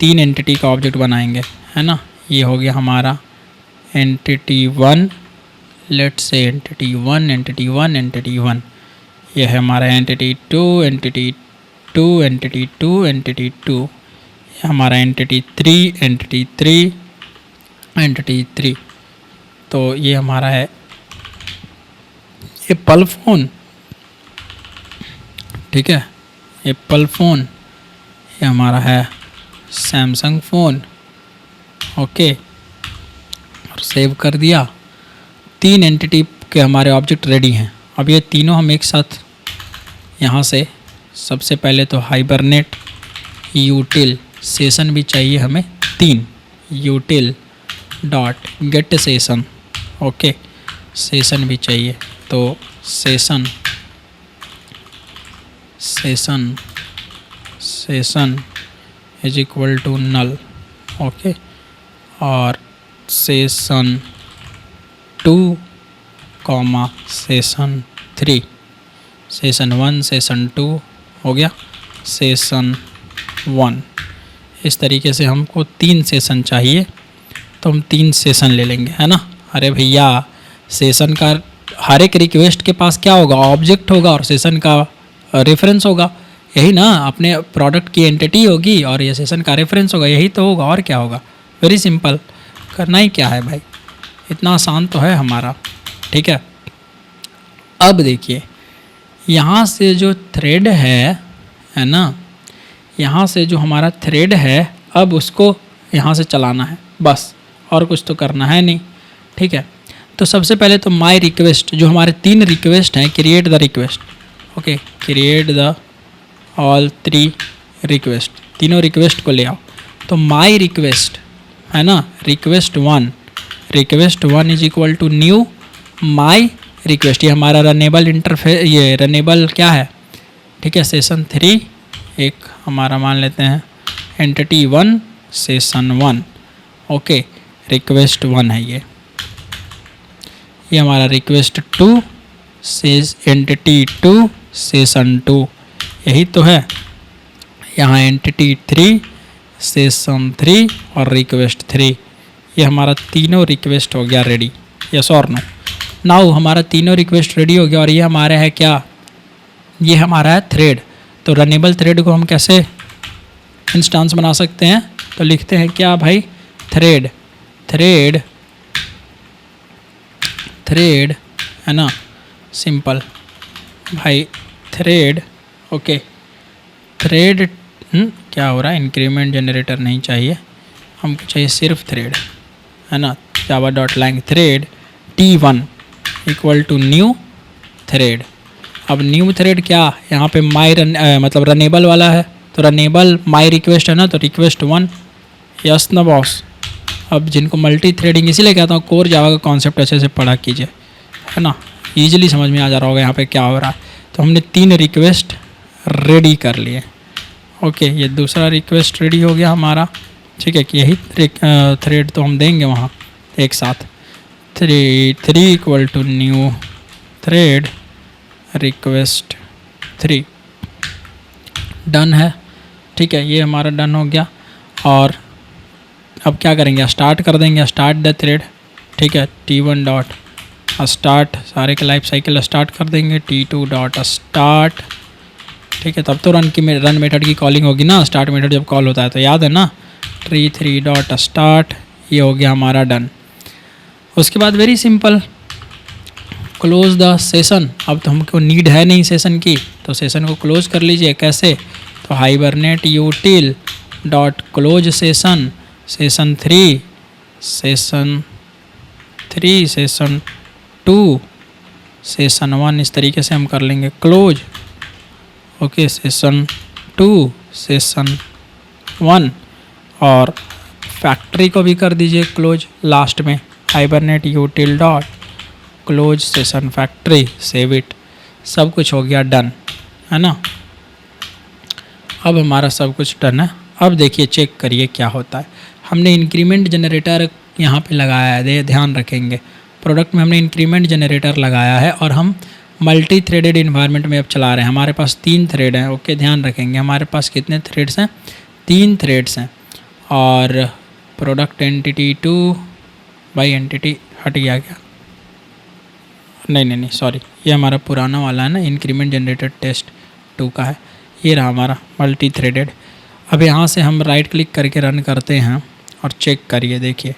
3 एंटिटी का ऑब्जेक्ट बनाएंगे, है ना। ये हो गया हमारा एंटिटी 1, लेट से एंटिटी 1 एंटिटी 1 एंटिटी 1। यह है हमारा एंटिटी 2 एंटिटी 2 एंटिटी 2 एंटिटी 2। यह हमारा एंटिटी 3 एंटिटी 3 एंटिटी 3। तो ये हमारा है एप्पल फ़ोन, ठीक है, एप्पल फ़ोन। ये हमारा है सैमसंग फ़ोन, ओके, और सेव कर दिया। 3 एंटिटी के हमारे ऑब्जेक्ट रेडी हैं। अब ये तीनों हम एक साथ यहाँ से, सबसे पहले तो हाइबरनेट यूटिल सेशन भी चाहिए हमें 3, util dot get session, okay, session भी चाहिए। तो session is equal to null, okay, और session 2 comma session 3, session 1 session 2 हो गया, सेशन 1। इस तरीके से हमको 3 सेशन चाहिए, तो हम 3 सेशन ले लेंगे, है ना। अरे भैया, सेशन का हर एक रिक्वेस्ट के पास क्या होगा, ऑब्जेक्ट होगा, और सेशन का रेफरेंस होगा, यही ना। अपने प्रोडक्ट की एंटिटी होगी और ये सेशन का रेफरेंस होगा, यही तो होगा, और क्या होगा। वेरी सिंपल, करना ही क्या है भाई, इतना आसान तो है हमारा, ठीक है। अब देखिए, यहाँ से जो थ्रेड है ना, यहाँ से जो हमारा थ्रेड है, अब उसको यहाँ से चलाना है बस, और कुछ तो करना है नहीं, ठीक है। तो सबसे पहले तो माई रिक्वेस्ट, जो हमारे 3 रिक्वेस्ट हैं, create the request, okay, create the all 3 request, तीनों रिक्वेस्ट को ले आओ। तो माई रिक्वेस्ट है ना, request 1 is equal to new my request. ये हमारा रनेबल इंटरफेस, ये रनेबल क्या है, ठीक है, सेशन 3 एक हमारा मान लेते हैं, एंटिटी 1 सेशन 1, ओके, रिक्वेस्ट 1 है ये हमारा रिक्वेस्ट 2 सेज एंटिटी 2 सेशन 2, यही तो है। यहाँ एंटिटी 3 सेशन 3 और रिक्वेस्ट 3, ये हमारा तीनों रिक्वेस्ट हो गया रेडी, यस और नो। नाउ हमारा तीनों रिक्वेस्ट रेडी हो गया, और ये हमारा है क्या, ये हमारा है थ्रेड। तो रनेबल थ्रेड को हम कैसे इंस्टेंस बना सकते हैं, तो लिखते हैं क्या भाई, थ्रेड है ना, सिंपल भाई, थ्रेड, ओके, थ्रेड क्या हो रहा है, इंक्रीमेंट जनरेटर नहीं चाहिए हमको, चाहिए सिर्फ थ्रेड, है ना, java dot lang thread T1 equal to new thread. अब न्यू थ्रेड क्या, यहाँ पे माई मतलब रनेबल वाला है, तो रनेबल माई रिक्वेस्ट है ना, तो रिक्वेस्ट 1, यस ना बॉस। अब जिनको मल्टी थ्रेडिंग इसीलिए कहता हूँ कोर जावा का कॉन्सेप्ट अच्छे से पढ़ा कीजिए, है ना, ईजिली समझ में आ जा रहा होगा यहाँ पे क्या हो रहा है। तो हमने 3 रिक्वेस्ट रेडी कर लिए। ओके, ये दूसरा रिक्वेस्ट रेडी हो गया हमारा, ठीक है, कि यही थ्रेड तो हम देंगे वहाँ एक साथ। 3 equal to new thread request 3 done है, ठीक है, ये हमारा डन हो गया। और अब क्या करेंगे, स्टार्ट कर देंगे, स्टार्ट द थ्रेड, ठीक है, T1 डॉट स्टार्ट, सारे के लाइफ साइकिल स्टार्ट कर देंगे, T2 डॉट स्टार्ट, ठीक है, तब तो रन मेथड की कॉलिंग होगी ना, स्टार्ट मेथड जब कॉल होता है तो याद है ना, T3 डॉट स्टार्ट, ये हो गया हमारा डन। उसके बाद very simple, close the session. अब तो हमको नीड है नहीं सेशन की, तो सेशन को क्लोज कर लीजिए। कैसे, तो hibernate यूटिल dot close session, session 3, session 2, session 1, इस तरीके से हम कर लेंगे क्लोज। ओके, सेशन 2, सेशन 1, और फैक्ट्री को भी कर दीजिए क्लोज लास्ट में, hibernate यूटिल dot close session factory, save it. सब कुछ हो गया डन, है ना। अब हमारा सब कुछ डन है। अब देखिए, चेक करिए क्या होता है। हमने इंक्रीमेंट जनरेटर यहाँ पे लगाया है, ध्यान रखेंगे, प्रोडक्ट में हमने इंक्रीमेंट जनरेटर लगाया है और हम मल्टी थ्रेडेड इन्वायरमेंट में अब चला रहे हैं। हमारे पास 3 थ्रेड हैं। ओके, ध्यान रखेंगे, हमारे पास कितने थ्रेड्स हैं, 3 थ्रेड्स हैं। और प्रोडक्ट एंटिटी 2 बाई एंटिटी हट गया क्या, नहीं सॉरी, ये हमारा पुराना वाला है ना, इंक्रीमेंट जनरेटेड टेस्ट 2 का है, ये रहा हमारा मल्टी थ्रेडेड। अब यहाँ से हम राइट क्लिक करके रन करते हैं और चेक करिए, देखिए,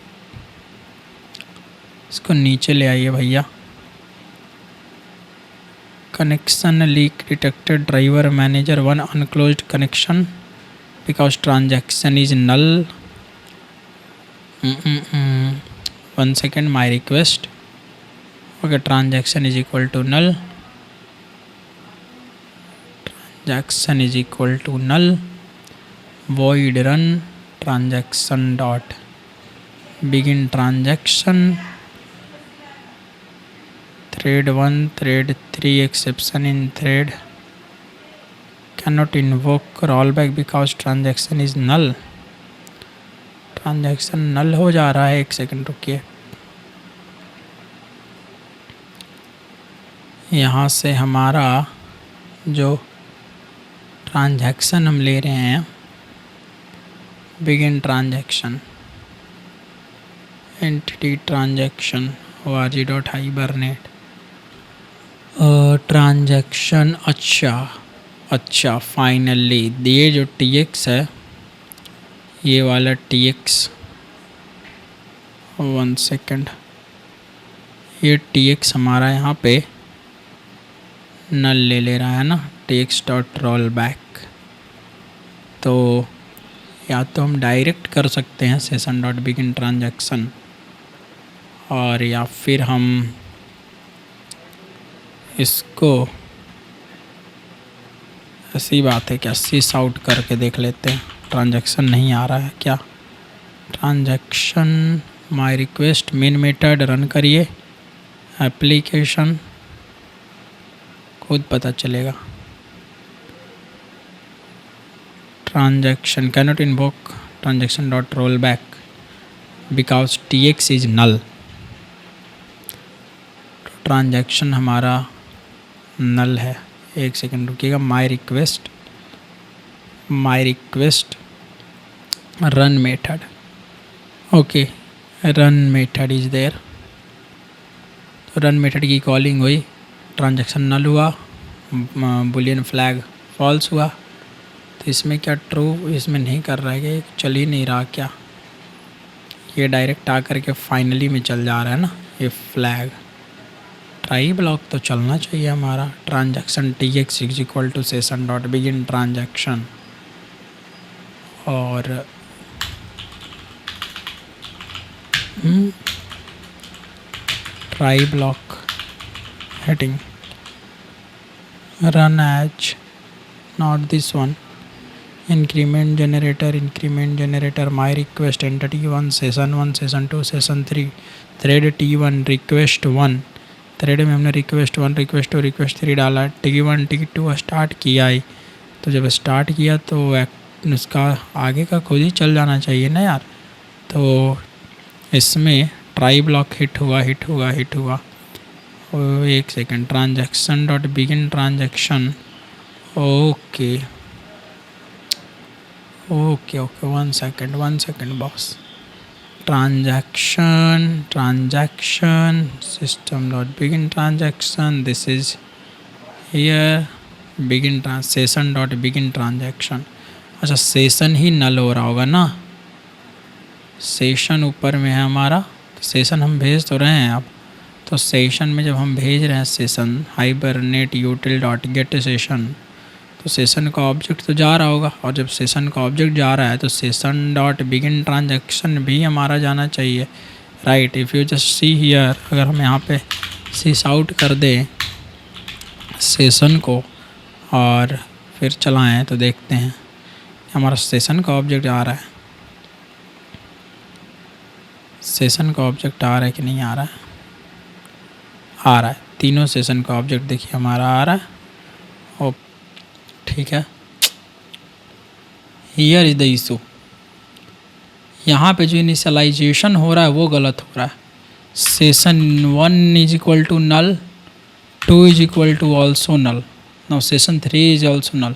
इसको नीचे ले आइए भैया, connection leak detected, driver manager 1 unclosed connection because transaction is null. 1 second, my request, okay, transaction is equal to null, transaction is equal to null, void run transaction dot begin transaction, thread 1 thread 3 exception in thread cannot invoke rollback because transaction is null। Transaction null हो जा रहा है, एक second रुकिए, यहाँ से हमारा जो ट्रांजैक्शन हम ले रहे हैं, begin transaction, entity transaction, org dot hibernate transaction. अच्छा फाइनली ये जो TX है, ये वाला TX, 1 सेकेंड, ये TX हमारा यहाँ पे नल ले रहा है ना, TX डॉट रोल बैक। तो या तो हम डायरेक्ट कर सकते हैं सेशन डॉट बिगिन ट्रांजैक्शन, और या फिर हम इसको, ऐसी बात है क्या, सिस आउट करके देख लेते हैं, ट्रांजैक्शन नहीं आ रहा है क्या, transaction my request main method run करिए, एप्लीकेशन खुद पता चलेगा, transaction cannot invoke transaction dot roll back because TX is null. Transaction हमारा नल है, एक सेकेंड रुकिएगा, my request run method, okay, run method is there. तो रन मेथड की कॉलिंग हुई, ट्रांजैक्शन नल हुआ, बुलियन फ्लैग फॉल्स हुआ। तो इसमें क्या ट्रू इसमें नहीं कर रहा है, कि चल ही नहीं रहा क्या, ये डायरेक्ट आकर के फाइनली में चल जा रहा है ना, ये फ्लैग। ट्राई ब्लॉक तो चलना चाहिए हमारा, transaction TX is equal to session dot begin transaction, और try block heading run as not this one, increment generator my request entity 1 session 2 session 3 thread T1 request 1 thread में हमने request 1 request 2 request 3 डाला, T1 T2 start किया ही, तो जब start किया तो उसका आगे का खुद ही चल जाना चाहिए ना यार। तो इसमें ट्राई ब्लॉक हिट हुआ। और एक second, transaction dot begin transaction, okay 1 second boss, transaction system dot begin transaction, this is here begin session dot begin transaction। अच्छा सेशन ही नल हो रहा होगा ना, सेशन ऊपर में है हमारा, तो सेशन हम भेज तो रहे हैं अब, तो सेशन में जब हम भेज रहे हैं session hibernate यूटिल dot get session, तो सेशन का ऑब्जेक्ट तो जा रहा होगा, और जब सेशन का ऑब्जेक्ट जा रहा है तो सेशन डॉट बिगिन ट्रांजैक्शन भी हमारा जाना चाहिए, right. If you just see here, अगर हम यहाँ पे सीस आउट कर दें सेशन को और फिर चलाएं तो देखते हैं हमारा सेशन का ऑब्जेक्ट आ रहा है, सेशन का ऑब्जेक्ट आ रहा है कि नहीं आ रहा है, आ रहा है। तीनों सेशन का ऑब्जेक्ट देखिए हमारा आ रहा है, और ठीक है। हियर इज द इशू, यहाँ पे जो इनिशियलाइजेशन हो रहा है वो गलत हो रहा है। Session 1 is equal to null, 2 is equal to also null, now session 3 is also null.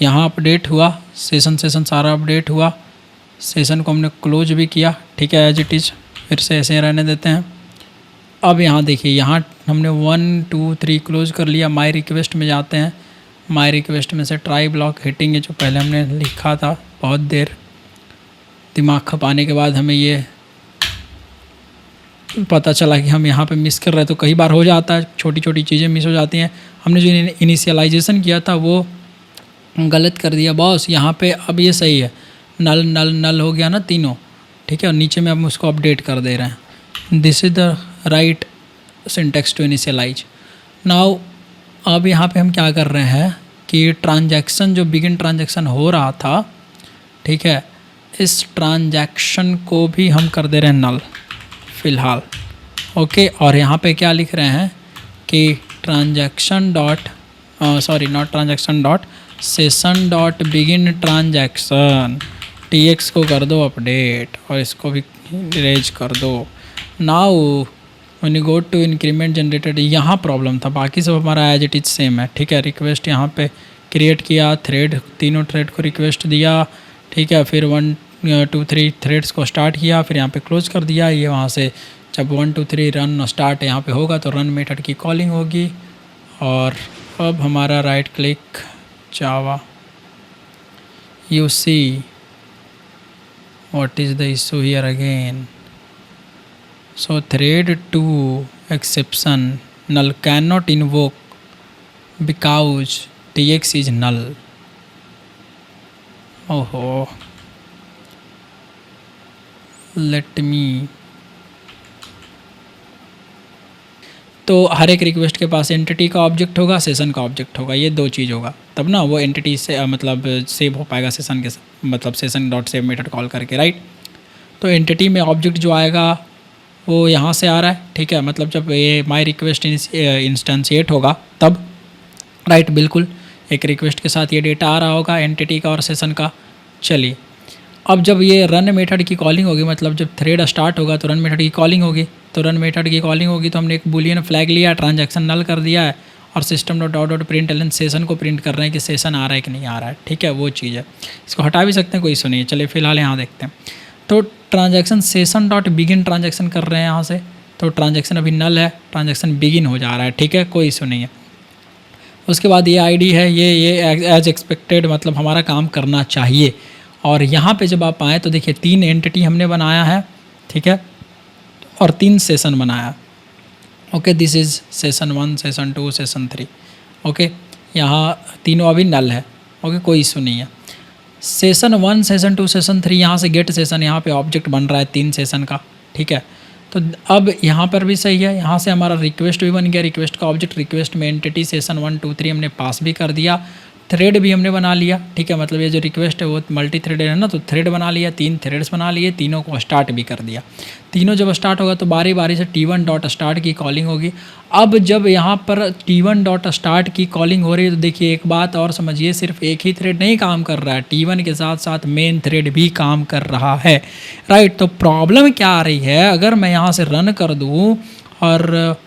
यहाँ अपडेट हुआ, सेशन सारा अपडेट हुआ, सेशन को हमने क्लोज भी किया, ठीक है, एज इट इज़, फिर से ऐसे रहने देते हैं। अब यहाँ देखिए, यहाँ हमने 1 2 3 क्लोज कर लिया, माई रिक्वेस्ट में जाते हैं, माई रिक्वेस्ट में से ट्राई ब्लॉक हिटिंग जो पहले हमने लिखा था, बहुत देर दिमाग खपाने के बाद हमें ये पता चला कि हम यहाँ पे मिस कर रहे हैं। तो कई बार हो जाता है, छोटी छोटी चीज़ें मिस हो जाती हैं। हमने जो इनिशियलाइजेशन किया था वो गलत कर दिया बॉस। यहाँ पे अब ये सही है, नल नल नल हो गया ना तीनों, ठीक है, और नीचे में हम उसको अपडेट कर दे रहे हैं। This is the right syntax to initialize. Now अब यहाँ पे हम क्या कर रहे हैं कि ट्रांजैक्शन जो बिगिन ट्रांजैक्शन हो रहा था, ठीक है, इस ट्रांजैक्शन को भी हम कर दे रहे हैं नल फ़िलहाल, ओके। और यहाँ पे क्या लिख रहे हैं कि transaction dot not transaction dot session dot begin transaction, TX को कर दो अपडेट और इसको भी इरेज कर दो। Now when you go to increment generated, यहाँ प्रॉब्लम था, बाकी सब हमारा एज इट इज सेम है, ठीक है। रिक्वेस्ट यहाँ पे क्रिएट किया, थ्रेड तीनों थ्रेड को रिक्वेस्ट दिया, ठीक है, फिर 1 2 3 थ्रेड्स को स्टार्ट किया, फिर यहाँ पे क्लोज कर दिया। ये वहाँ से जब 1 2 3 रन स्टार्ट यहाँ पे होगा तो रन मेथड की कॉलिंग होगी। और अब हमारा right click Java, you see what is the issue here again. So thread 2 exception null cannot invoke because TX is null. Oh, let me, तो हर एक रिक्वेस्ट के पास एंटिटी का ऑब्जेक्ट होगा, सेशन का ऑब्जेक्ट होगा, ये दो चीज़ होगा, तब ना वो एंटिटी से मतलब सेव हो पाएगा सेशन के, मतलब session dot save method call करके, राइट। तो एंटिटी में ऑब्जेक्ट जो आएगा वो यहाँ से आ रहा है, ठीक है, मतलब जब ये माई रिक्वेस्ट इंस्टेंशिएट होगा तब, राइट, बिल्कुल एक रिक्वेस्ट के साथ ये डेटा आ रहा होगा एंटिटी का और सेशन का। चलिए, अब जब ये रन मेथड की कॉलिंग होगी, मतलब जब थ्रेड स्टार्ट होगा तो रन मेथड की कॉलिंग होगी, तो रन मेथड की कॉलिंग होगी तो हमने एक बुलियन फ्लैग लिया, ट्रांजैक्शन नल कर दिया है, और system dot dot dot println session को प्रिंट कर रहे हैं कि सेशन आ रहा है कि नहीं आ रहा है, ठीक है, वो चीज़ है। इसको हटा भी सकते हैं, कोई इशू नहीं है। चलिए फिलहाल यहाँ देखते हैं। तो transaction session dot begin transaction कर रहे हैं यहाँ से, तो ट्रांजैक्शन अभी नल है, ट्रांजैक्शन बिगिन हो जा रहा है, ठीक है, कोई इशू नहीं है। उसके बाद ये आईडी है, ये एज एक्सपेक्टेड, मतलब हमारा काम करना चाहिए। और यहाँ पे जब आप आएँ तो देखिए 3 एंटिटी हमने बनाया है, ठीक है, और 3 सेशन बनाया, okay. This is session 1 session 2 session 3, okay. यहाँ तीनों अभी नल है, ओके, कोई इशू नहीं है। सेशन 1 सेशन 2 सेशन 3, यहाँ से गेट सेशन, यहाँ पे ऑब्जेक्ट बन रहा है 3 सेशन का, ठीक है। तो अब यहाँ पर भी सही है, यहाँ से हमारा रिक्वेस्ट भी बन गया, रिक्वेस्ट का ऑब्जेक्ट, रिक्वेस्ट में एंटिटी सेशन 1 2 3 हमने पास भी कर दिया, थ्रेड भी हमने बना लिया, ठीक है। मतलब ये जो रिक्वेस्ट है वो मल्टी थ्रेडेड है ना, तो थ्रेड बना लिया, 3 थ्रेड्स बना लिए, तीनों को स्टार्ट भी कर दिया। तीनों जब स्टार्ट होगा तो बारी बारी से T1 डॉट स्टार्ट की कॉलिंग होगी। अब जब यहाँ पर T1 डॉट स्टार्ट की कॉलिंग हो रही है तो देखिए एक बात और समझिए, सिर्फ एक ही थ्रेड नहीं काम कर रहा है, T1 के साथ साथ मेन थ्रेड भी काम कर रहा है, राइट। तो प्रॉब्लम क्या आ रही है, अगर मैं यहाँ से रन कर दूँ और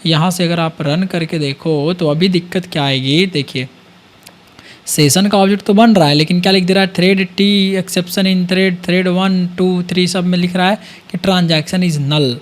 यहाँ से अगर आप रन करके देखो तो अभी दिक्कत क्या आएगी, देखिए सेशन का ऑब्जेक्ट तो बन रहा है लेकिन क्या लिख दे रहा है, thread T exception in thread 1 2 3 सब में लिख रहा है कि ट्रांजैक्शन इज़ नल।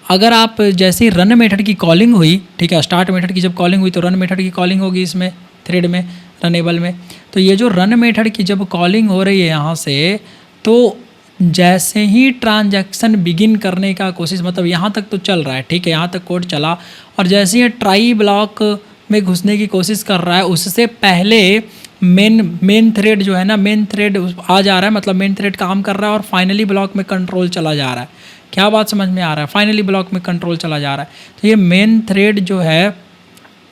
अगर आप जैसे ही रन मेथड की कॉलिंग हुई, ठीक है, स्टार्ट मेथड की जब कॉलिंग हुई तो रन मेथड की कॉलिंग होगी इसमें थ्रेड में, रनेबल में। तो ये जो रन मेथड की जब कॉलिंग हो रही है यहाँ से, तो जैसे ही ट्रांजैक्शन बिगिन करने का कोशिश, मतलब यहाँ तक तो चल रहा है, ठीक है, यहाँ तक कोड चला, और जैसे ही ट्राई ब्लॉक में घुसने की कोशिश कर रहा है उससे पहले मेन थ्रेड जो है ना, मेन थ्रेड आ जा रहा है, मतलब मेन थ्रेड काम कर रहा है और फाइनली ब्लॉक में कंट्रोल चला जा रहा है। क्या बात समझ में आ रहा है, फाइनली ब्लॉक में कंट्रोल चला जा रहा है। तो ये मेन थ्रेड जो है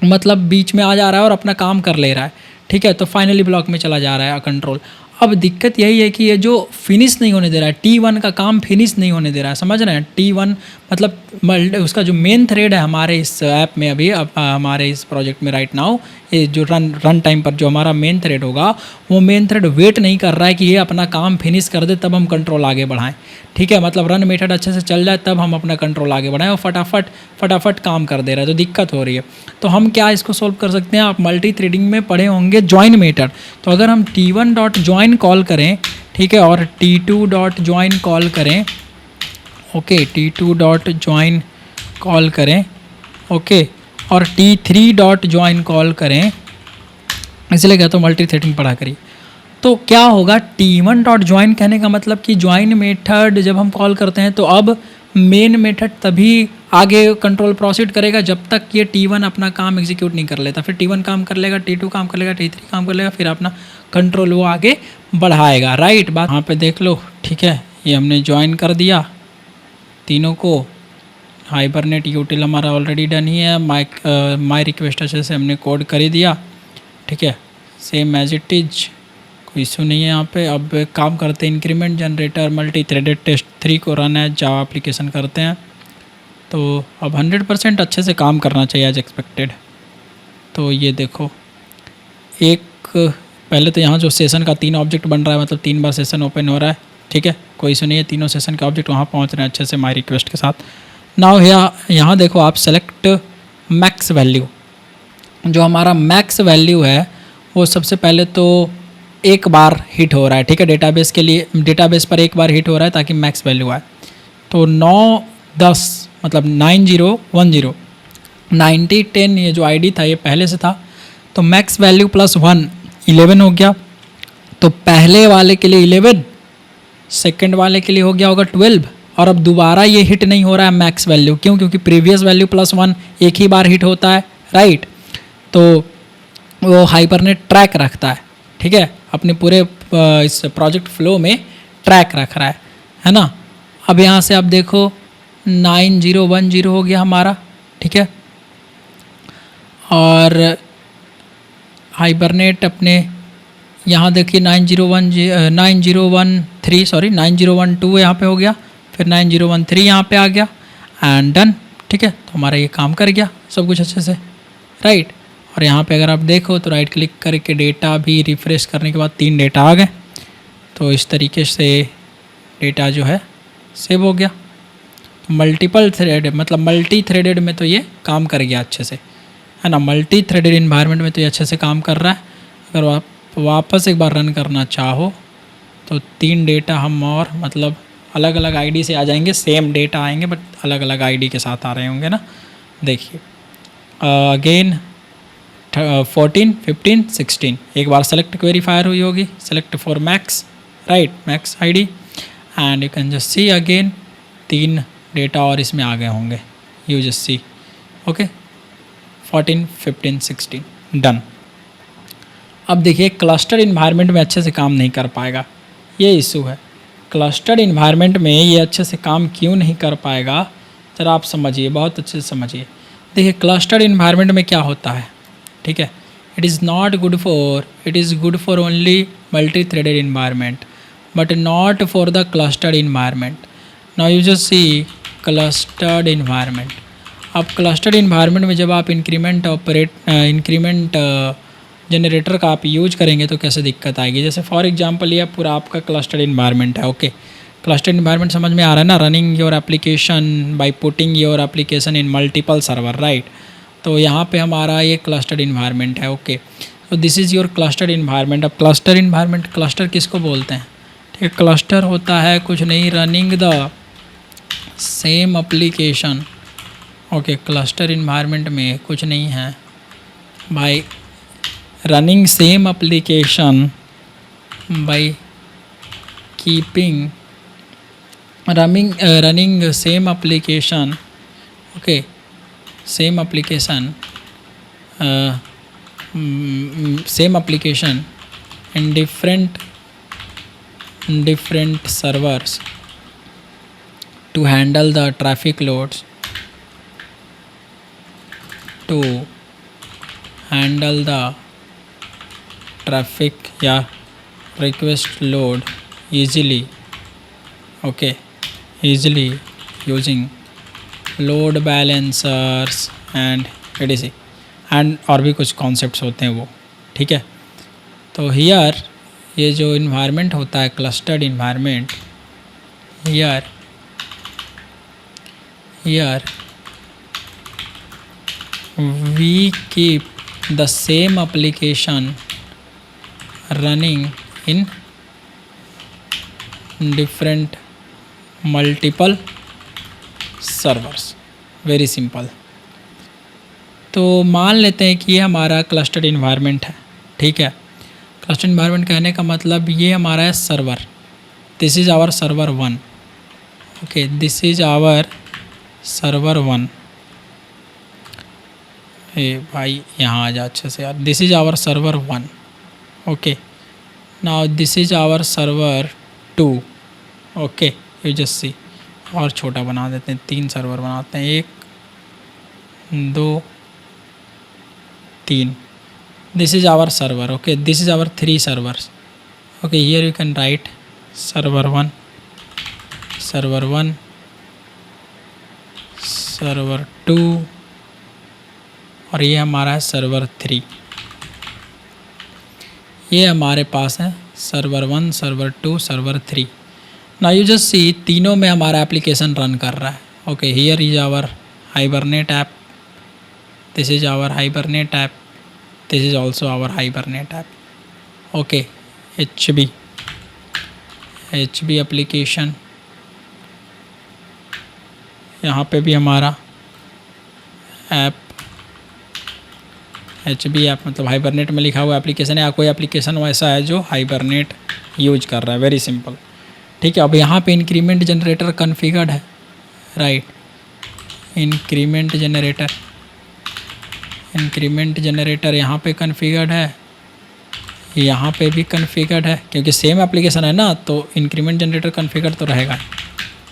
मतलब बीच में आ जा रहा है और अपना काम कर ले रहा है, ठीक है, तो फाइनली ब्लॉक में चला जा रहा है कंट्रोल। अब दिक्कत यही है कि ये जो फिनिश नहीं होने दे रहा है, T1 का काम फिनिश नहीं होने दे रहा है, समझ रहे हैं। T1 मतलब उसका जो मेन थ्रेड है हमारे इस ऐप में अभी, अब हमारे इस प्रोजेक्ट में राइट नाउ, ये जो रन टाइम पर जो हमारा मेन थ्रेड होगा, वो मेन थ्रेड वेट नहीं कर रहा है कि ये अपना काम फिनिश कर दे तब हम कंट्रोल आगे बढ़ाएं, ठीक है। मतलब रन मेथड अच्छे से चल जाए तब हम अपना कंट्रोल आगे बढ़ाएं, और फटाफट काम कर दे रहा है, तो दिक्कत हो रही है। तो हम क्या इसको सोल्व कर सकते हैं, आप मल्टी थ्रेडिंग में पढ़े होंगे ज्वाइन मेथड। तो अगर हम T1 डॉट ज्वाइन कॉल करें, ठीक है, और T2 डॉट ज्वाइन कॉल करें, okay, T2 dot join call करें, ओके, और T3 डॉट ज्वाइन कॉल करें, इसलिए कहता हूँ मल्टी थ्रेडिंग पढ़ा करिए। तो क्या होगा, T1 डॉट ज्वाइन कहने का मतलब कि ज्वाइन मेथड जब हम कॉल करते हैं तो अब मेन मेथड तभी आगे कंट्रोल प्रोसीड करेगा जब तक ये T1 अपना काम एग्जीक्यूट नहीं कर लेता। फिर T1 काम कर लेगा, T2 काम कर लेगा, T3 काम कर लेगा, फिर अपना कंट्रोल वो आगे बढ़ाएगा, राइट। बात यहाँ पे देख लो, ठीक है, ये हमने ज्वाइन कर दिया तीनों को, हाइबरनेट यूटिल हमारा ऑलरेडी डन ही है, माई रिक्वेस्ट अच्छे से हमने कोड कर ही दिया, ठीक है, सेम एज इट इज, कोई इशू नहीं है यहाँ पे। अब एक काम करते हैं, increment generator multi threaded test 3 को रन है जावा एप्लीकेशन करते हैं। तो अब 100% अच्छे से काम करना चाहिए एज एक्सपेक्टेड। तो ये देखो, एक पहले तो यहाँ जो सेशन का 3 ऑब्जेक्ट बन रहा है, मतलब 3 बार सेशन ओपन हो रहा है, ठीक है, कोई इशू नहीं है, तीनों सेशन के ऑब्जेक्ट वहाँ पहुँच रहे हैं अच्छे से माई रिक्वेस्ट के साथ। नाउ यहाँ देखो आप सेलेक्ट मैक्स वैल्यू, जो हमारा मैक्स वैल्यू है वो सबसे पहले तो एक बार हिट हो रहा है, ठीक है, डेटाबेस के लिए, डेटाबेस पर एक बार हिट हो रहा है ताकि मैक्स वैल्यू आए। तो 9 10 मतलब 9010 90 10 ये जो आईडी था ये पहले से था, तो मैक्स वैल्यू प्लस 1 11 हो गया। तो पहले वाले के लिए 11, सेकंड वाले के लिए हो गया होगा 12, और अब दोबारा ये हिट नहीं हो रहा है मैक्स वैल्यू, क्यों, क्योंकि प्रीवियस वैल्यू प्लस 1 एक ही बार हिट होता है, राइट। तो वो हाइबरनेट ट्रैक रखता है, ठीक है, अपने पूरे इस प्रोजेक्ट फ्लो में ट्रैक रख रहा है ना। अब यहाँ से आप देखो 9010 हो गया हमारा, ठीक है, और हाइबरनेट अपने यहाँ देखिए 9012 यहाँ पे हो गया, फिर 9013 यहाँ पे आ गया, एंड डन, ठीक है। तो हमारा ये काम कर गया सब कुछ अच्छे से, राइट। और यहाँ पे अगर आप देखो तो राइट क्लिक करके डेटा भी रिफ़्रेश करने के बाद 3 डेटा आ गए। तो इस तरीके से डेटा जो है सेव हो गया। मल्टीपल थ्रेड मतलब मल्टी थ्रेडेड में तो ये काम कर गया अच्छे से, है ना। मल्टी थ्रेडेड इन्वायरमेंट में तो ये अच्छे से काम कर रहा है। अगर आप वापस एक बार रन करना चाहो तो 3 डेटा हम और मतलब अलग अलग आईडी से आ जाएंगे, सेम डेटा आएंगे बट अलग अलग आईडी के साथ आ रहे होंगे ना। देखिए अगेन 14 15 16 एक बार सेलेक्ट क्वेरी फायर हुई होगी, select for max, right, max ID, and you can just see again 3 data और इसमें आ गए होंगे, you just C, okay, 14 15 16 done. अब देखिए क्लस्टर इन्वायरमेंट में अच्छे से काम नहीं कर पाएगा, ये इशू है, क्लस्टर्ड इन्वायरमेंट में ये अच्छे से काम क्यों नहीं कर पाएगा, जरा आप समझिए, बहुत अच्छे से समझिए। देखिए क्लस्टर्ड इन्वायरमेंट में क्या होता है, ठीक है, it is good for only multi threaded environment but not for the clustered environment. Now you just C clustered environment. अब क्लस्टर्ड इन्वायरमेंट में जब आप इंक्रीमेंट जनरेटर का आप यूज करेंगे तो कैसे दिक्कत आएगी। जैसे फॉर एग्जांपल ये पूरा आपका क्लस्टर्ड इन्वायरमेंट है, ओके। क्लस्टर्ड इन्वायरमेंट समझ में आ रहा है ना, running your application by putting your application in multiple server, right. तो यहाँ पे हमारा ये क्लस्टर्ड इन्वायरमेंट है, ओके। तो this is your clustered environment. अब क्लस्टर इन्वायरमेंट, क्लस्टर किसको बोलते हैं, ठीक है। क्लस्टर होता है कुछ नहीं, running the same application, okay. Cluster environment में कुछ नहीं है भाई, running same application by keeping running same application, okay, same application in different servers to handle the traffic loads, to handle the traffic या request load easily, okay, easily using load balancers and etc and और भी कुछ concepts होते हैं वो, ठीक है। तो हियर ये जो इन्वायरमेंट होता है clustered environment, here we keep the same application running in different multiple servers, very simple. तो मान लेते हैं कि ये हमारा क्लस्टर्ड इन्वायरमेंट है, ठीक है। क्लस्टर्ड इन्वायरमेंट कहने का मतलब ये हमारा है server, this is our server 1, okay, this is our server 1। ए भाई यहाँ आ जा अच्छे से यार, this is our server 1, okay. Now this is our server 2, okay. You just see, और छोटा बना देते हैं, 3 सर्वर बनाते हैं, 1 2 3। This is our server, okay, this is our 3 servers, okay. Here you can write server 1, server 1, server 2 और ये हमारा है सर्वर 3। ये हमारे पास है server 1, server 2, server 3। Now you just see, तीनों में हमारा एप्लीकेशन रन कर रहा है, okay. Here is our hibernate app, this is our hibernate app, this is also our hibernate app, okay. HB application, यहाँ पे भी हमारा ऐप, HB ऐप मतलब हाइबरनेट में लिखा हुआ एप्लीकेशन है, या कोई एप्लीकेशन वैसा है जो हाइबरनेट यूज कर रहा है, वेरी सिंपल, ठीक है। अब यहाँ पे इंक्रीमेंट जनरेटर कॉन्फ़िगर्ड है, राइट। इंक्रीमेंट जनरेटर यहाँ पे कॉन्फ़िगर्ड है, यहाँ पे भी कॉन्फ़िगर्ड है, क्योंकि सेम एप्लीकेशन है ना, तो इंक्रीमेंट जनरेटर कॉन्फ़िगर्ड तो रहेगा,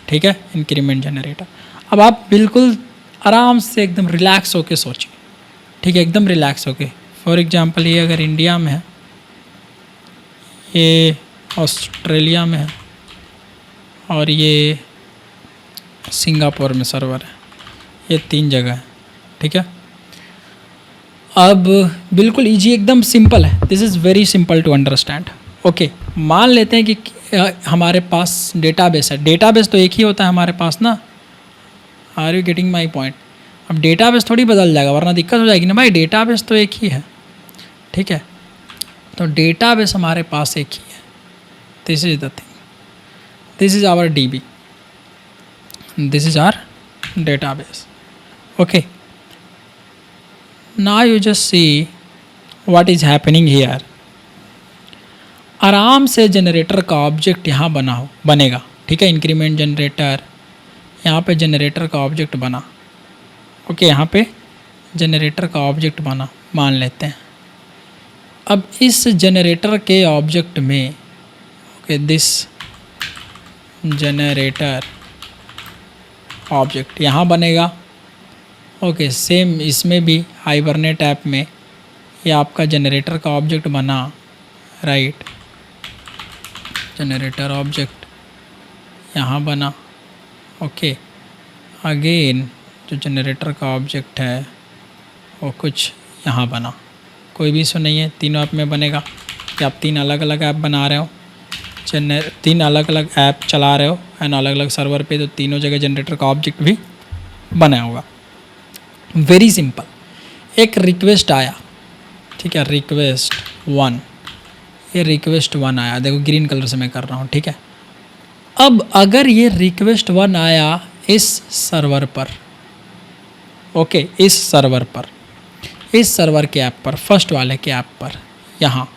ठीक है। इंक्रीमेंट जनरेटर, अब आप बिल्कुल आराम से एकदम रिलैक्स होके सोचिए, ठीक है, एकदम रिलैक्स होके। फॉर एग्जांपल ये अगर इंडिया में है, ये ऑस्ट्रेलिया में है और ये सिंगापुर में सर्वर है, ये 3 जगह है, ठीक है। अब बिल्कुल इजी, एकदम सिंपल है, this is very simple to understand, okay. मान लेते हैं कि हमारे पास डेटाबेस है, डेटाबेस तो एक ही होता है हमारे पास ना, are you getting my point. अब डेटाबेस थोड़ी बदल जाएगा, वरना दिक्कत हो जाएगी ना भाई, डेटाबेस तो एक ही है, ठीक है। तो डेटाबेस हमारे पास एक ही है, this is the thing, this is our DB, this is our database, okay. Now you just see what is happening here. आराम से जनरेटर का ऑब्जेक्ट यहाँ बनेगा, ठीक है। इंक्रीमेंट जनरेटर, यहाँ पे जनरेटर का ऑब्जेक्ट बना, ओके। यहाँ पे जनरेटर का ऑब्जेक्ट बना मान लेते हैं। अब इस जनरेटर के ऑब्जेक्ट में, ओके, दिस जनरेटर ऑब्जेक्ट यहाँ बनेगा। ओके, सेम इसमें भी हाइबरनेट ऐप में ये आपका जनरेटर का ऑब्जेक्ट बना, राइट। जनरेटर ऑब्जेक्ट यहाँ बना। ओके, अगेन जो जनरेटर का ऑब्जेक्ट है वो कुछ यहाँ बना। कोई भी इशू नहीं है, तीनों ऐप में बनेगा कि आप तीन अलग अलग ऐप बना रहे हो, तीन अलग अलग ऐप चला रहे हो एंड अलग अलग सर्वर पे, तो तीनों जगह जनरेटर का ऑब्जेक्ट भी बना होगा। Very simple. एक रिक्वेस्ट आया, ठीक है, रिक्वेस्ट 1, ये रिक्वेस्ट 1 आया, देखो ग्रीन कलर से मैं कर रहा हूँ, ठीक है। अब अगर ये रिक्वेस्ट 1 आया इस सर्वर पर, ओके, इस सर्वर पर, इस सर्वर के ऐप पर, फर्स्ट वाले के ऐप पर यहाँ,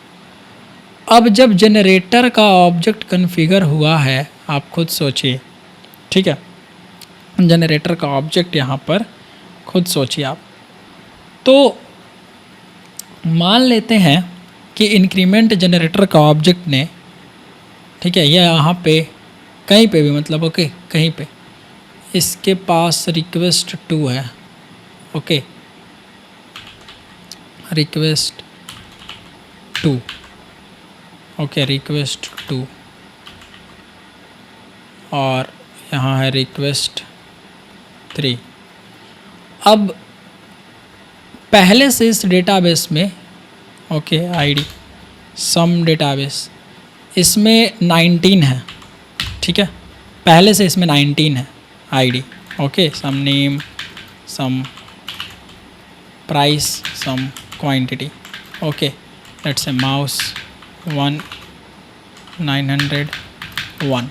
अब जब जनरेटर का ऑब्जेक्ट कॉन्फ़िगर हुआ है, आप खुद सोचिए, ठीक है, जनरेटर का ऑब्जेक्ट यहाँ पर खुद सोचिए आप। तो मान लेते हैं कि इंक्रीमेंट जनरेटर का ऑब्जेक्ट ने, ठीक है, यह यहाँ पे कहीं पे भी, मतलब ओके कहीं पे इसके पास रिक्वेस्ट 2 है, ओके, रिक्वेस्ट 2, ओके, रिक्वेस्ट 2, और यहाँ है रिक्वेस्ट 3। अब पहले से इस डेटाबेस में, ओके, आईडी सम डेटाबेस, इसमें 19 है, ठीक है, पहले से इसमें 19 है ID, okay, some name, some price, some quantity, okay, let's say mouse 1 901।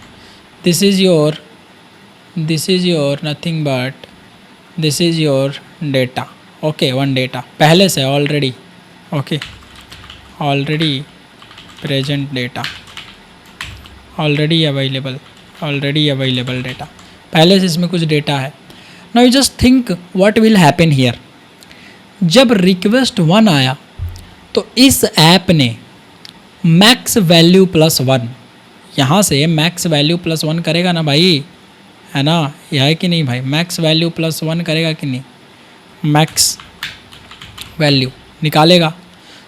this is your nothing but this is your data, okay, one data पहले से already, okay, already present data, already available data, पहले से इसमें कुछ data है। Now you just think what will happen here. जब request 1 आया तो इस ऐप ने मैक्स वैल्यू प्लस 1, यहाँ से मैक्स वैल्यू प्लस 1 करेगा ना भाई, है ना, यह है कि नहीं भाई, मैक्स वैल्यू प्लस 1 करेगा कि नहीं, मैक्स वैल्यू निकालेगा।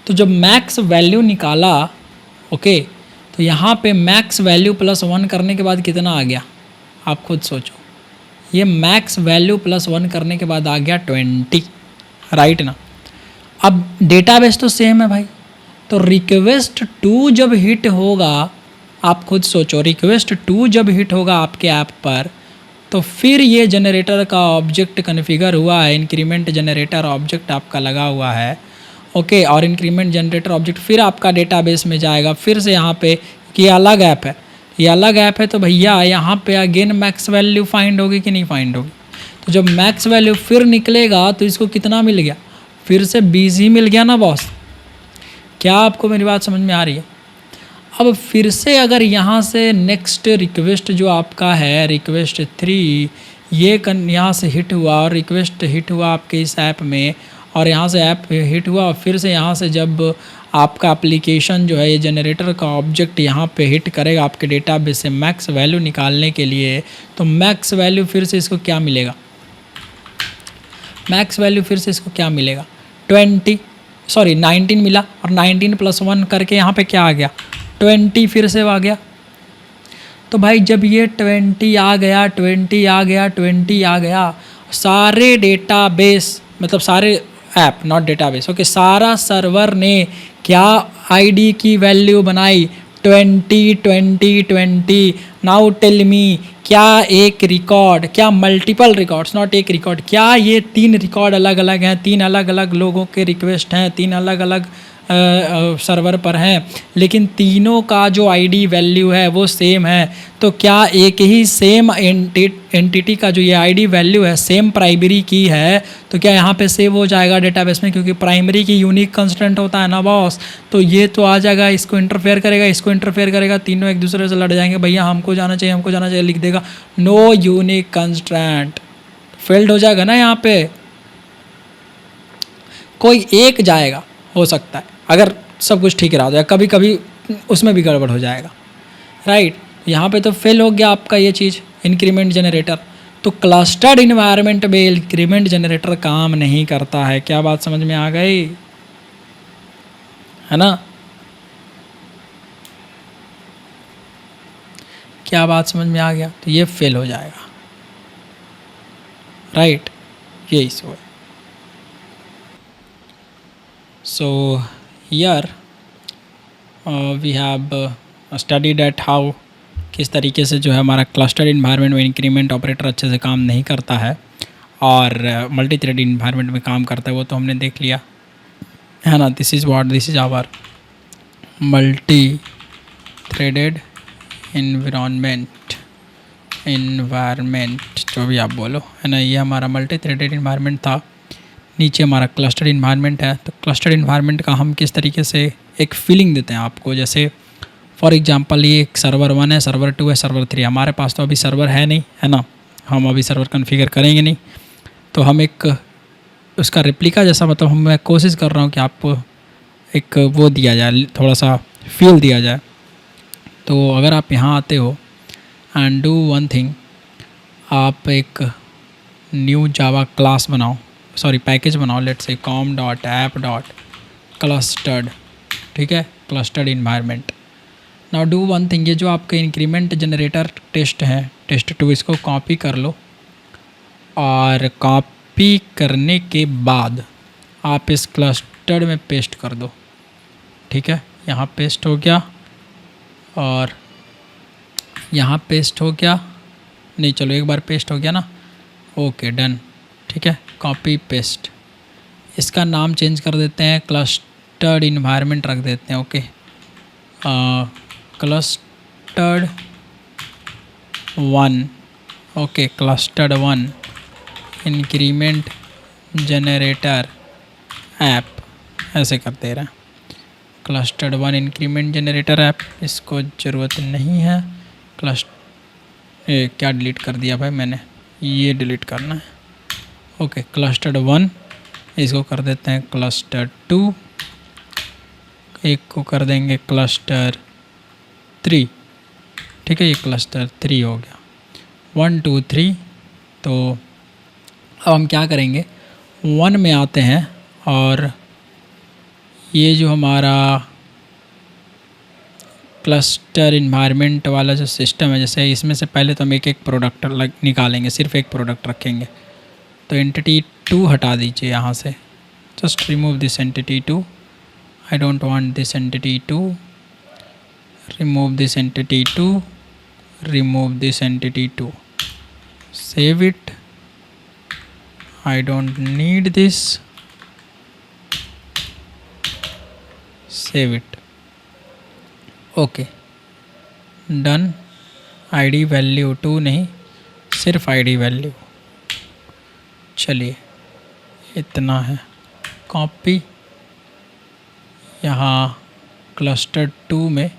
तो जब मैक्स वैल्यू निकाला, ओके, तो यहाँ पे मैक्स वैल्यू प्लस 1 करने के बाद कितना आ गया, आप खुद सोचो। ये मैक्स वैल्यू प्लस 1 करने के बाद आ गया 20, राइट ना। अब डेटाबेस तो सेम है भाई, तो रिक्वेस्ट 2 जब हिट होगा, आप खुद सोचो, रिक्वेस्ट 2 जब हिट होगा आपके ऐप पर, तो फिर ये जनरेटर का ऑब्जेक्ट कॉन्फ़िगर हुआ है, इंक्रीमेंट जनरेटर ऑब्जेक्ट आपका लगा हुआ है, ओके, और इंक्रीमेंट जनरेटर ऑब्जेक्ट फिर आपका डेटाबेस में जाएगा, फिर से यहाँ पे, कि ये अलग ऐप है, ये अलग ऐप है, तो भैया यहाँ पे अगेन मैक्स वैल्यू फाइंड होगी कि नहीं फाइंड होगी। तो जब मैक्स वैल्यू फिर निकलेगा तो इसको कितना मिल गया, फिर से 20 ही मिल गया ना बॉस। क्या आपको मेरी बात समझ में आ रही है। अब फिर से अगर यहाँ से नेक्स्ट रिक्वेस्ट जो आपका है रिक्वेस्ट 3, ये यहाँ से हिट हुआ और रिक्वेस्ट हिट हुआ आपके इस ऐप में, और यहाँ से ऐप हिट हुआ, और फिर से यहाँ से जब आपका एप्लीकेशन जो है ये जनरेटर का ऑब्जेक्ट यहाँ पे हिट करेगा आपके डेटाबेस से मैक्स वैल्यू निकालने के लिए, तो मैक्स वैल्यू फिर से इसको क्या मिलेगा, मैक्स वैल्यू फिर से इसको क्या मिलेगा, 19 मिला, और 19 + 1 करके यहाँ पे क्या आ गया, 20 फिर से आ गया। तो भाई जब ये 20 आ गया, सारे डेटाबेस, मतलब सारे ऐप, नॉट डेटाबेस, ओके, सारा सर्वर ने क्या आईडी की वैल्यू बनाई, 20। नाउ टेल मी, क्या एक रिकॉर्ड, क्या मल्टीपल रिकॉर्ड्स, नॉट एक रिकॉर्ड, क्या ये 3 रिकॉर्ड अलग अलग हैं, 3 अलग अलग लोगों के रिक्वेस्ट हैं, 3 अलग अलग सर्वर पर हैं, लेकिन तीनों का जो आईडी वैल्यू है वो सेम है। तो क्या एक ही सेम एंटिटी का जो ये आईडी वैल्यू है सेम प्राइमरी की है, तो क्या यहाँ पे सेव हो जाएगा डेटाबेस में, क्योंकि प्राइमरी की यूनिक कंस्टेंट होता है ना बॉस। तो ये तो आ जाएगा, इसको इंटरफेयर करेगा, इसको इंटरफेयर करेगा, तीनों एक दूसरे से लड़ जाएंगे, भैया हमको जाना चाहिए, लिख देगा नो यूनिक कंस्टेंट, फेल्ड हो जाएगा ना। यहाँ पे कोई एक जाएगा, हो सकता है अगर सब कुछ ठीक रहा तो, कभी कभी उसमें भी गड़बड़ हो जाएगा, राइट। यहाँ पे तो फेल हो गया आपका ये चीज़, इंक्रीमेंट जनरेटर। तो क्लस्टर्ड इन्वायरमेंट में इंक्रीमेंट जनरेटर काम नहीं करता है। क्या बात समझ में आ गई, है ना? क्या बात समझ में आ गया? तो ये फेल हो जाएगा, राइट, ये इशू है। So here we have studied at how, किस तरीके से जो है हमारा क्लस्टर्ड इन्वायरमेंट में इंक्रीमेंट ऑपरेटर अच्छे से काम नहीं करता है और मल्टी थ्रेड इन्वायरमेंट में काम करता है, वो तो हमने देख लिया, है ना? This is our multi threaded environment जो भी आप बोलो, है ना? ये हमारा मल्टी थ्रेडेड इन्वायरमेंट था। नीचे हमारा क्लस्टर्ड इन्वायरमेंट है। तो क्लस्टर्ड इन्वायरमेंट का हम किस तरीके से एक फीलिंग देते हैं आपको, जैसे फॉर एग्जांपल ये एक सर्वर 1 है, सर्वर 2 है, सर्वर 3। हमारे पास तो अभी सर्वर है नहीं, है ना? हम अभी सर्वर कॉन्फ़िगर करेंगे नहीं, तो हम एक उसका रेप्लिका जैसा, मतलब मैं कोशिश कर रहा हूँ कि आपको एक वो दिया जाए, थोड़ा सा फील दिया जाए। तो अगर आप यहाँ आते हो एंड डू वन थिंग, आप एक न्यू जावा क्लास बनाओ, सॉरी पैकेज बनाओ, लेट्स से com.app.clustered, ठीक है, clustered environment. Now do one thing, ये जो आपका इंक्रीमेंट जनरेटर टेस्ट है, टेस्ट 2, इसको कॉपी कर लो और कॉपी करने के बाद आप इस क्लस्टर्ड में पेस्ट कर दो, ठीक है? यहाँ पेस्ट हो गया और यहाँ पेस्ट हो गया, नहीं चलो एक बार पेस्ट हो गया ना, ओके डन, ठीक है, कॉपी पेस्ट। इसका नाम चेंज कर देते हैं, क्लस्टर्ड इन्वायरमेंट रख देते हैं, okay, clustered 1, okay, clustered 1 increment generator app, ऐसे कर दे रहे हैं, क्लस्टर्ड 1 इंक्रीमेंट जनरेटर ऐप। इसको ज़रूरत नहीं है, क्या डिलीट कर दिया भाई मैंने, ये डिलीट करना है, ओके। क्लस्टर्ड 1 इसको कर देते हैं क्लस्टर 2, एक को कर देंगे क्लस्टर 3, ठीक है, ये क्लस्टर 3 हो गया, 1 2 3। तो अब हम क्या करेंगे, 1 में आते हैं और ये जो हमारा क्लस्टर इन्वायरमेंट वाला जो सिस्टम है, जैसे इसमें से पहले तो हम एक एक प्रोडक्ट निकालेंगे, सिर्फ एक प्रोडक्ट रखेंगे। तो एंटिटी 2 हटा दीजिए यहाँ से, just remove this entity 2, I don't want this entity 2, remove this entity 2, remove this entity 2, save it, I don't need this, save it, okay done. ID value 2 नहीं, सिर्फ आईडी वैल्यू, चलिए इतना है। कॉपी यहाँ क्लस्टर 2 में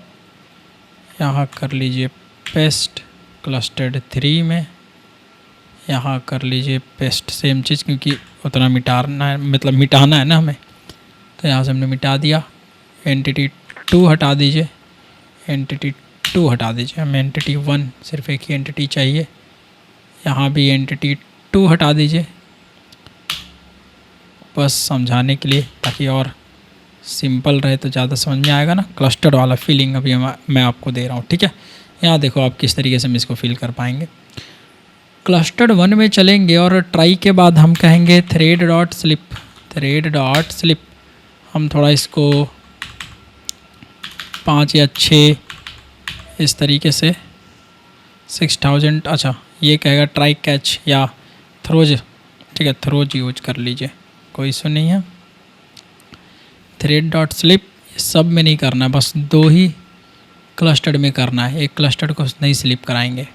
यहाँ कर लीजिए पेस्ट, क्लस्टर्ड 3 में यहाँ कर लीजिए पेस्ट, सेम चीज़, क्योंकि उतना मिटाना है, मतलब मिटाना है ना हमें, तो यहाँ से हमने मिटा दिया। एंटिटी 2 हटा दीजिए, एंटिटी 2 हटा दीजिए, हमें एंटिटी 1, सिर्फ एक ही एंटिटी चाहिए। यहाँ भी एंटिटी 2 हटा दीजिए, बस समझाने के लिए, ताकि और सिंपल रहे तो ज़्यादा समझ में आएगा ना। क्लस्टर्ड वाला फीलिंग अभी मैं आपको दे रहा हूँ, ठीक है। यहाँ देखो आप किस तरीके से हम इसको फील कर पाएंगे। क्लस्टर्ड 1 में चलेंगे और ट्राई के बाद हम कहेंगे थ्रेड डॉट स्लिप, हम थोड़ा इसको 5 या 6 इस तरीके से 6000, अच्छा ये कहेगा ट्राई कैच या थ्रोज, ठीक है, थ्रोज यूज कर लीजिए, कोई इशू नहीं है। थ्रेड डॉट स्लिप सब में नहीं करना है, बस 2 ही क्लस्टर्ड में करना है, एक क्लस्टर्ड को नहीं स्लिप कराएंगे।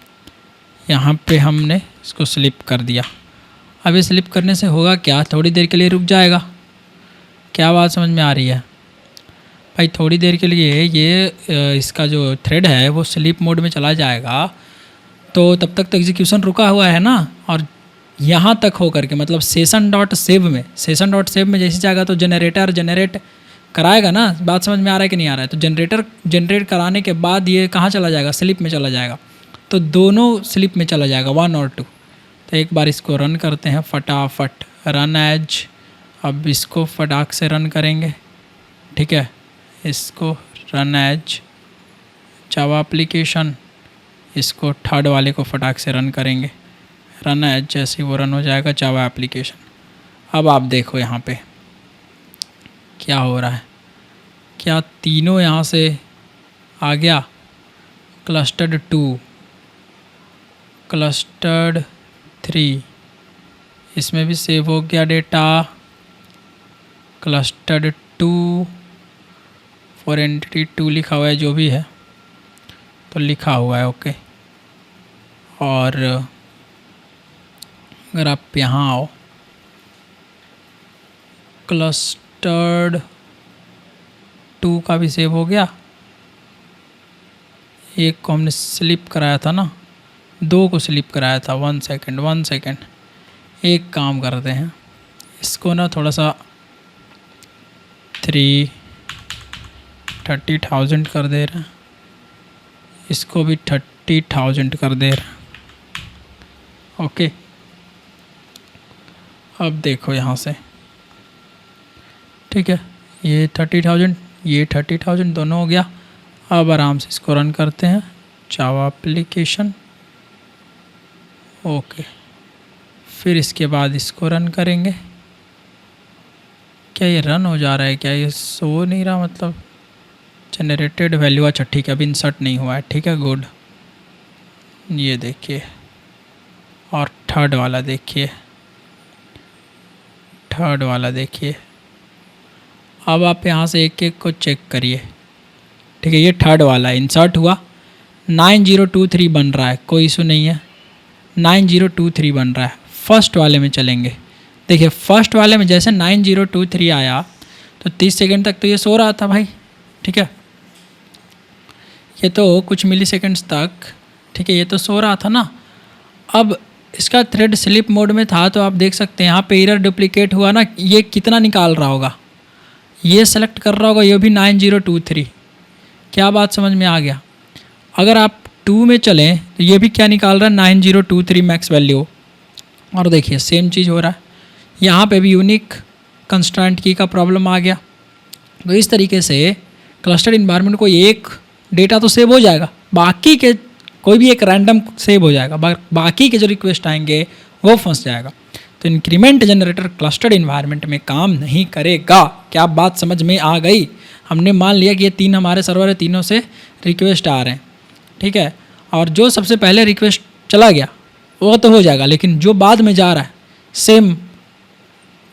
यहाँ पे हमने इसको स्लिप कर दिया। अब ये स्लिप करने से होगा क्या, थोड़ी देर के लिए रुक जाएगा। क्या बात समझ में आ रही है भाई? थोड़ी देर के लिए ये इसका जो थ्रेड है वो स्लीप मोड में चला जाएगा, तो तब तक तो एग्जीक्यूशन रुका हुआ है ना, और यहाँ तक हो करके मतलब सेशन डॉट सेव में जैसे जाएगा तो जनरेटर जनरेट कराएगा ना, बात समझ में आ रहा है कि नहीं आ रहा है। तो जनरेटर जनरेट कराने के बाद ये कहाँ चला जाएगा, स्लिप में चला जाएगा। तो दोनों स्लिप में चला जाएगा 1 और 2। तो एक बार इसको रन करते हैं फटाफट, रन एज। अब इसको फटाक से रन करेंगे, ठीक है, इसको रन एज जावा एप्लीकेशन। इसको थर्ड वाले को फटाक से रन करेंगे, रन एज। जैसे ही वो रन हो जाएगा जावा एप्लीकेशन। अब आप देखो यहाँ पे क्या हो रहा है, क्या तीनों यहाँ से आ गया, क्लस्टर्ड 2, क्लस्टर्ड 3, इसमें भी सेव हो गया डेटा, क्लस्टर्ड 2 फॉर एंटिटी 2 लिखा हुआ है, जो भी है तो लिखा हुआ है, ओके। और अगर आप यहाँ आओ, क्लस्टर्ड 2 का भी सेव हो गया, एक को हमने स्लिप कराया था ना, 2 को स्लिप कराया था। 1 सेकेंड, एक काम करते हैं, इसको ना थोड़ा सा 30,000 कर दे रहे हैं, इसको भी 30,000 कर दे रहे हैं, ओके। अब देखो यहाँ से, ठीक है, ये 30,000, ये 30,000 दोनों हो गया। अब आराम से इसको रन करते हैं, जावा एप्लीकेशन, ओके। फिर इसके बाद इसको रन करेंगे। क्या ये रन हो जा रहा है, क्या ये सो नहीं रहा, मतलब जनरेटेड वैल्यू, अच्छा ठीक है, अभी इंसर्ट नहीं हुआ है, ठीक है, गुड। ये देखिए, और थर्ड वाला देखिए, अब आप यहाँ से एक एक को चेक करिए, ठीक है। ये थर्ड वाला इंसर्ट हुआ, 9023 बन रहा है, कोई इशू नहीं है, 9023 बन रहा है। फर्स्ट वाले में चलेंगे, देखिए फर्स्ट वाले में जैसे 9023 आया तो 30 सेकेंड तक तो ये सो रहा था भाई, ठीक है, ये तो कुछ मिली सेकेंड्स तक, ठीक है, ये तो सो रहा था ना। अब इसका थ्रेड स्लिप मोड में था, तो आप देख सकते हैं यहाँ पे एरर डुप्लीकेट हुआ ना, ये कितना निकाल रहा होगा, ये सेलेक्ट कर रहा होगा, ये भी 9023। क्या बात समझ में आ गया। अगर आप 2 में चलें तो ये भी क्या निकाल रहा है, 9023 मैक्स वैल्यू। और देखिए सेम चीज़ हो रहा है, यहाँ पे भी यूनिक कंस्ट्रेंट की का प्रॉब्लम आ गया। तो इस तरीके से क्लस्टर इन्वायरमेंट को एक डेटा तो सेव हो जाएगा, बाकी के कोई भी एक रैंडम सेव हो जाएगा, बाकी के जो रिक्वेस्ट आएंगे वो फंस जाएगा। तो इंक्रीमेंट जनरेटर क्लस्टर्ड इन्वायरमेंट में काम नहीं करेगा। क्या बात समझ में आ गई। हमने मान लिया कि ये 3 हमारे सर्वर है, तीनों से रिक्वेस्ट आ रहे हैं, ठीक है, और जो सबसे पहले रिक्वेस्ट चला गया वो तो हो जाएगा, लेकिन जो बाद में जा रहा है सेम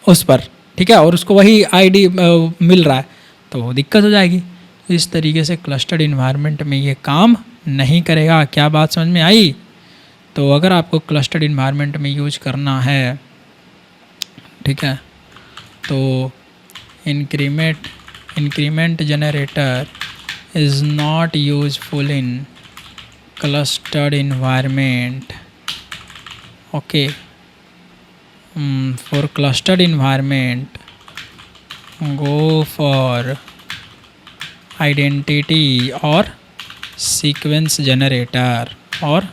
उस पर, ठीक है, और उसको वही आईडी मिल रहा है, तो दिक्कत हो जाएगी। इस तरीके से क्लस्टर्ड इन्वायरमेंट में ये काम नहीं करेगा। क्या बात समझ में आई। तो अगर आपको क्लस्टर्ड इन्वायरमेंट में यूज करना है, ठीक है, तो increment generator is not useful in clustered environment, okay. For clustered environment go for identity और सीक्वेंस जनरेटर और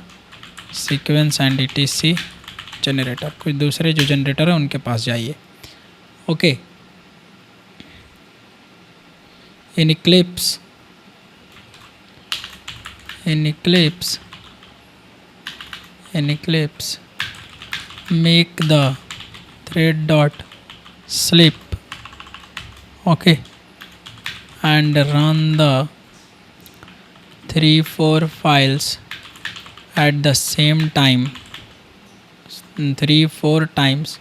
सीक्वेंस एंड etc जनरेटर, कुछ दूसरे जो जनरेटर है उनके पास जाइए, okay. In Eclipse make the thread dot slip, okay, and run the 3-4 files at the same time, 3-4 times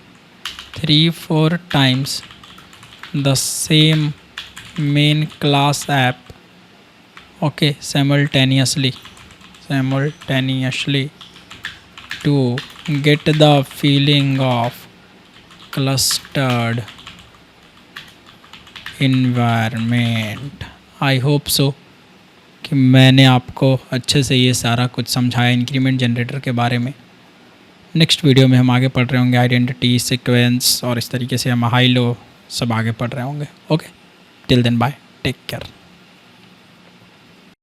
the same main class app, okay, simultaneously to get the feeling of clustered environment। I hope so कि मैंने आपको अच्छे से ये सारा कुछ समझाया increment generator के बारे में। नेक्स्ट वीडियो में हम आगे पढ़ रहे होंगे आइडेंटिटी, सीक्वेंस और इस तरीके से हम हाई लो सब आगे पढ़ रहे होंगे, okay. Till then bye, take care.